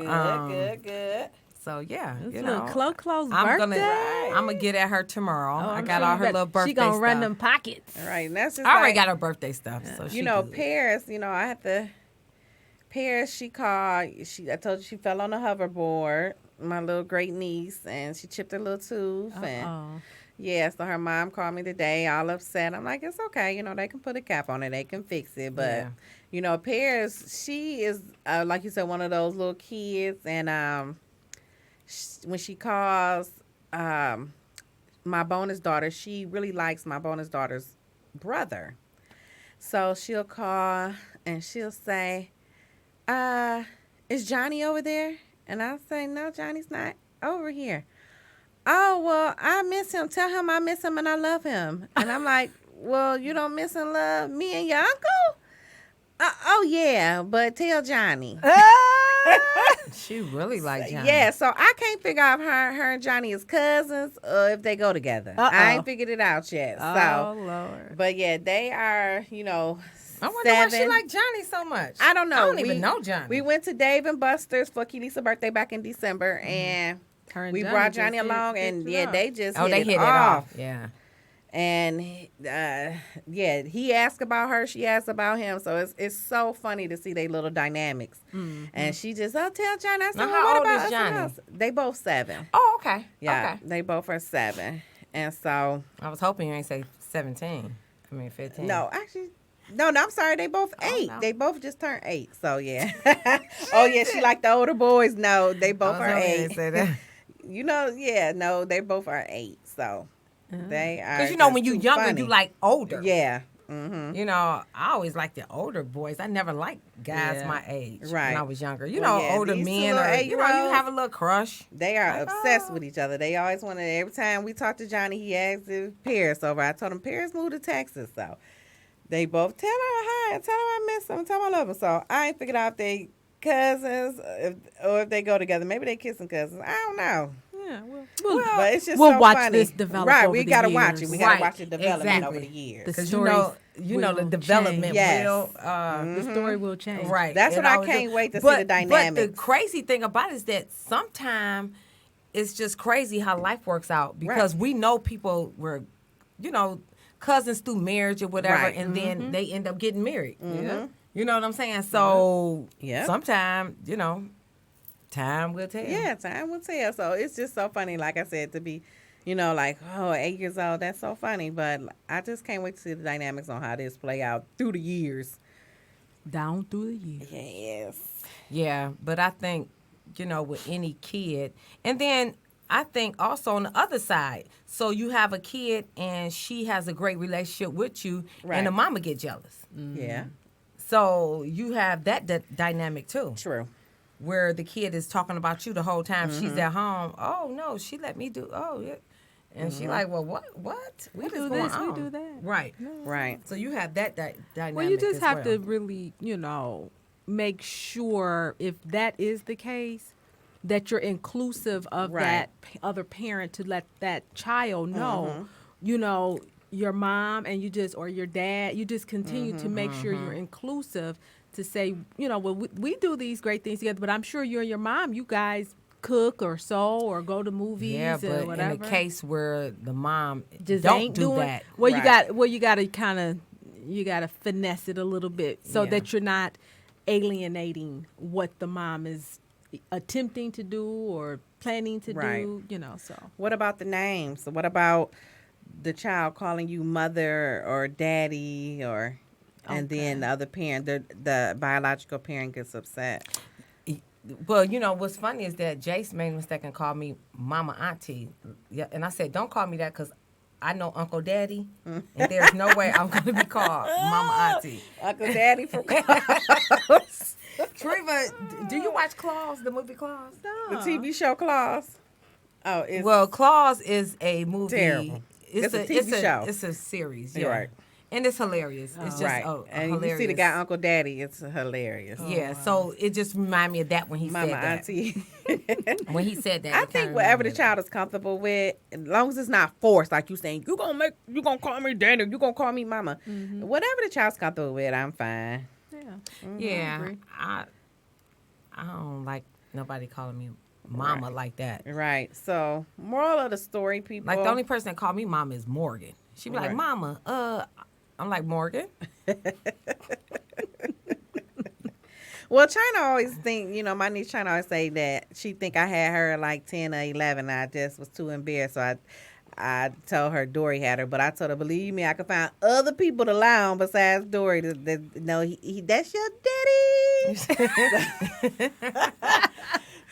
Good. So yeah, It's you little know, close I'm birthday. gonna get at her tomorrow. I I'm got sure all you her bet little birthday She gonna run stuff. them pockets. Right. And that's just I already like, got her birthday stuff, so she you know, good. Paris, you know, I had to. Paris, she called. I told you she fell on a hoverboard. My little great niece, and she chipped her little tooth. And Uh-oh. yeah, so her mom called me today, all upset. I'm like, it's okay. You know, they can put a cap on it. They can fix it. But, Yeah. you know, Paris, she is, like you said, one of those little kids. And when she calls my bonus daughter, she really likes my bonus daughter's brother. So she'll call and she'll say, is Johnny over there? And I'll say, no, Johnny's not over here. Oh, well, I miss him. Tell him I miss him and I love him. And I'm like, well, you don't miss and love me and your uncle? Oh, yeah, but tell Johnny. She really like Johnny. Yeah, so I can't figure out if her and Johnny is cousins or if they go together. I ain't figured it out yet. Oh, So, Lord. but yeah, they are, you know, I wonder why she 7. like Johnny so much. I don't know. I don't even know Johnny. We went to Dave and Buster's for Keely's birthday back in December, and Her and we Johnny brought just Johnny hit along, it and up. yeah, they just they hit hit it off. Yeah. And yeah, he asked about her, she asked about him, so it's so funny to see their little dynamics. And she just, tell Johnny. I said, Now, well, how what old about is us and Johnny? us? They both 7. Oh, okay. Yeah, Okay. they both are 7, and so I was hoping you ain't say 17. I mean 15. no, actually. No, I'm sorry. They both 8. no. They both just turned 8. So yeah. Oh yeah, she like the older boys. No, they both are 8. Say that. You know, yeah, no, they both are 8. So they are. Because you know just when you too younger, funny. you like older. Yeah. Mm-hmm. You know, I always liked the older boys. I never liked guys Yeah. my age Right. when I was younger. You Well, know, yeah, older these two men little are, you know, you 8-year-olds, have a little crush. They are Like, obsessed oh. with each other. They always wanted. Every time we talk to Johnny, he asks if Paris over. I told him Paris moved to Texas, so they both tell her hi, tell her I miss him, tell her I love him. So I ain't figured out if they cousins or if they go together. Maybe they kissing cousins. I don't know. Yeah, But it's just we'll so watch funny. this develop Right, over we the gotta watch years. it. We gotta Right, watch the development over exactly. the years. The Because stories you know the will development change. Yes. will. The story will change. Right. That's it what I always can't do. wait to see But- the But the dynamics. crazy thing about it is that sometimes it's just crazy how life works out because we know people were, you know, cousins through marriage or whatever, Right. and then they end up getting married. Yeah. You know what I'm saying? So Yep. sometimes, you know, time will tell. Yeah, time will tell. So it's just so funny, like I said, to be, you know, like, 8 years old. That's so funny. But I just can't wait to see the dynamics on how this play out through the years. Down through the years. Yes. Yeah, but I think, you know, with any kid, and then I think also on the other side, so you have a kid and she has a great relationship with you, Right. and the mama get jealous. Yeah. So you have that dynamic too, True. where the kid is talking about you the whole time Mm-hmm. she's at home. Oh no, she let me do. Oh yeah, and she like, well, what? We What is do going this, we on? do that. Right. Right. So you have that dynamic. Well, you just as have well. to really, make sure if that is the case, that you're inclusive of Right. that other parent to let that child know, your mom and or your dad, you just continue to make sure you're inclusive to say, well, we do these great things together, but I'm sure you and your mom, you guys cook or sew or go to movies Yeah, or but whatever. in the case where the mom Just don't ain't do doing that, well. Right. You got to finesse it a little bit so Yeah. that you're not alienating what the mom is attempting to do or planning to Right. do. So What about the names? What about the child calling you mother or daddy and then the other parent, the biological parent gets upset? well, what's funny is that Jace made a mistake and called me Mama Auntie. Yeah, and I said, don't call me that because I know Uncle Daddy, and there's no way I'm going to be called Mama Auntie. Uncle Daddy from the Treva, do you watch Claus, the movie Claus? TV show Claus. Oh, it's Well, Claus is a movie. Terrible. It's a TV show. It's a series, You're yeah. right. And it's hilarious. It's just right. a And hilarious. you see the guy Uncle Daddy. It's hilarious. Yeah, so it just reminded me of that when he Mama said that. Auntie. When he said that, I it think kinda whatever reminded the me of child is comfortable with, as long as it's not forced, like you saying, you gonna call me daddy, you gonna call me mama. Whatever the child's comfortable with, I'm fine. yeah, that. Yeah, agree. I don't like nobody calling me mama like that. Right. So, moral of the story, people. Like the only person that called me mama is Morgan. She be like, Right. Mama, I'm like, Morgan. Well, China always think, my niece China always say that she think I had her at like 10 or 11. I just was too embarrassed. So I told her Dory had her. But I told her, believe me, I could find other people to lie on besides Dory. No, that's your daddy.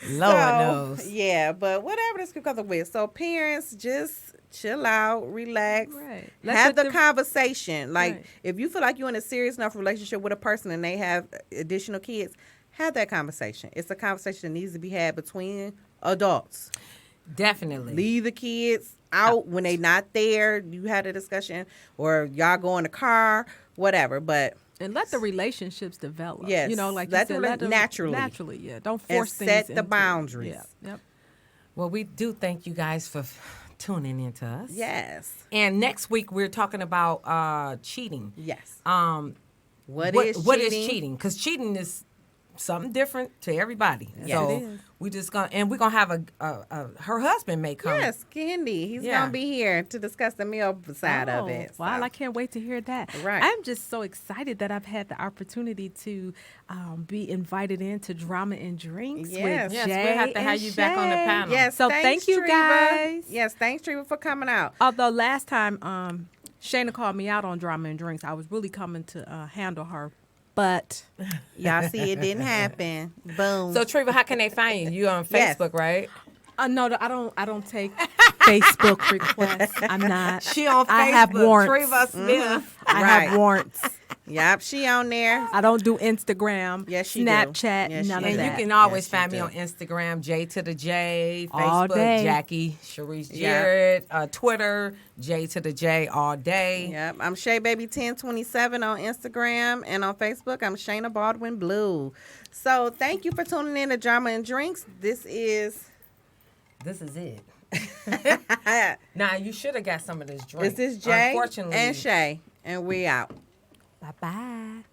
Lord knows. Yeah, but whatever this could come with. So parents, just chill out, relax, Right. have the conversation. Like Right. if you feel like you're in a serious enough relationship with a person and they have additional kids, have that conversation. It's a conversation that needs to be had between adults. Definitely. Leave the kids out when they not there. You had a discussion, or y'all go in the car, whatever. But And let the relationships develop. Yes, Like let you them said, naturally. Naturally, yeah. Don't and force things set the into it. boundaries. Yeah. Yep. Well, we do thank you guys for tuning in to us. Yes. And next week we're talking about cheating. Yes. What is cheating? Because cheating is something different to everybody. Yes, So it is. we're gonna have her husband may come. Yes, Candy. He's Yeah. gonna be here to discuss the meal side of it. Wow, so. I can't wait to hear that. Right. I'm just so excited that I've had the opportunity to be invited into Drama and Drinks Yes. with Yes, Jay we'll have to have and you back on the Shay. panel. Yes. So thanks, thank you, Treva. guys. Yes, thanks, Treva, for coming out. Although last time Shayna called me out on Drama and Drinks, I was really coming to handle her. But Y'all see, it didn't happen. Boom. So Treva, how can they find you? You on Yes. Facebook, right? no, I don't take Facebook requests. I'm not. She on Facebook. I have warrants. Treva Smith. I Right. have warrants. Yep, she on there. I don't do Instagram, Yes, she do. Snapchat, Yes, none she of And do. you that. can always Yes, you find me do. on Instagram, J to the J, All Facebook, day. Jackie, Sharice Yeah. Jarrett, Twitter, J to the J all day. Yep, I'm Shay Baby 1027 on Instagram, and on Facebook, I'm Shayna Baldwin Blue. So thank you for tuning in to Drama and Drinks. This is it. Now you should have got some of this drink. Jay Unfortunately, and Shay, and we out. Bye bye.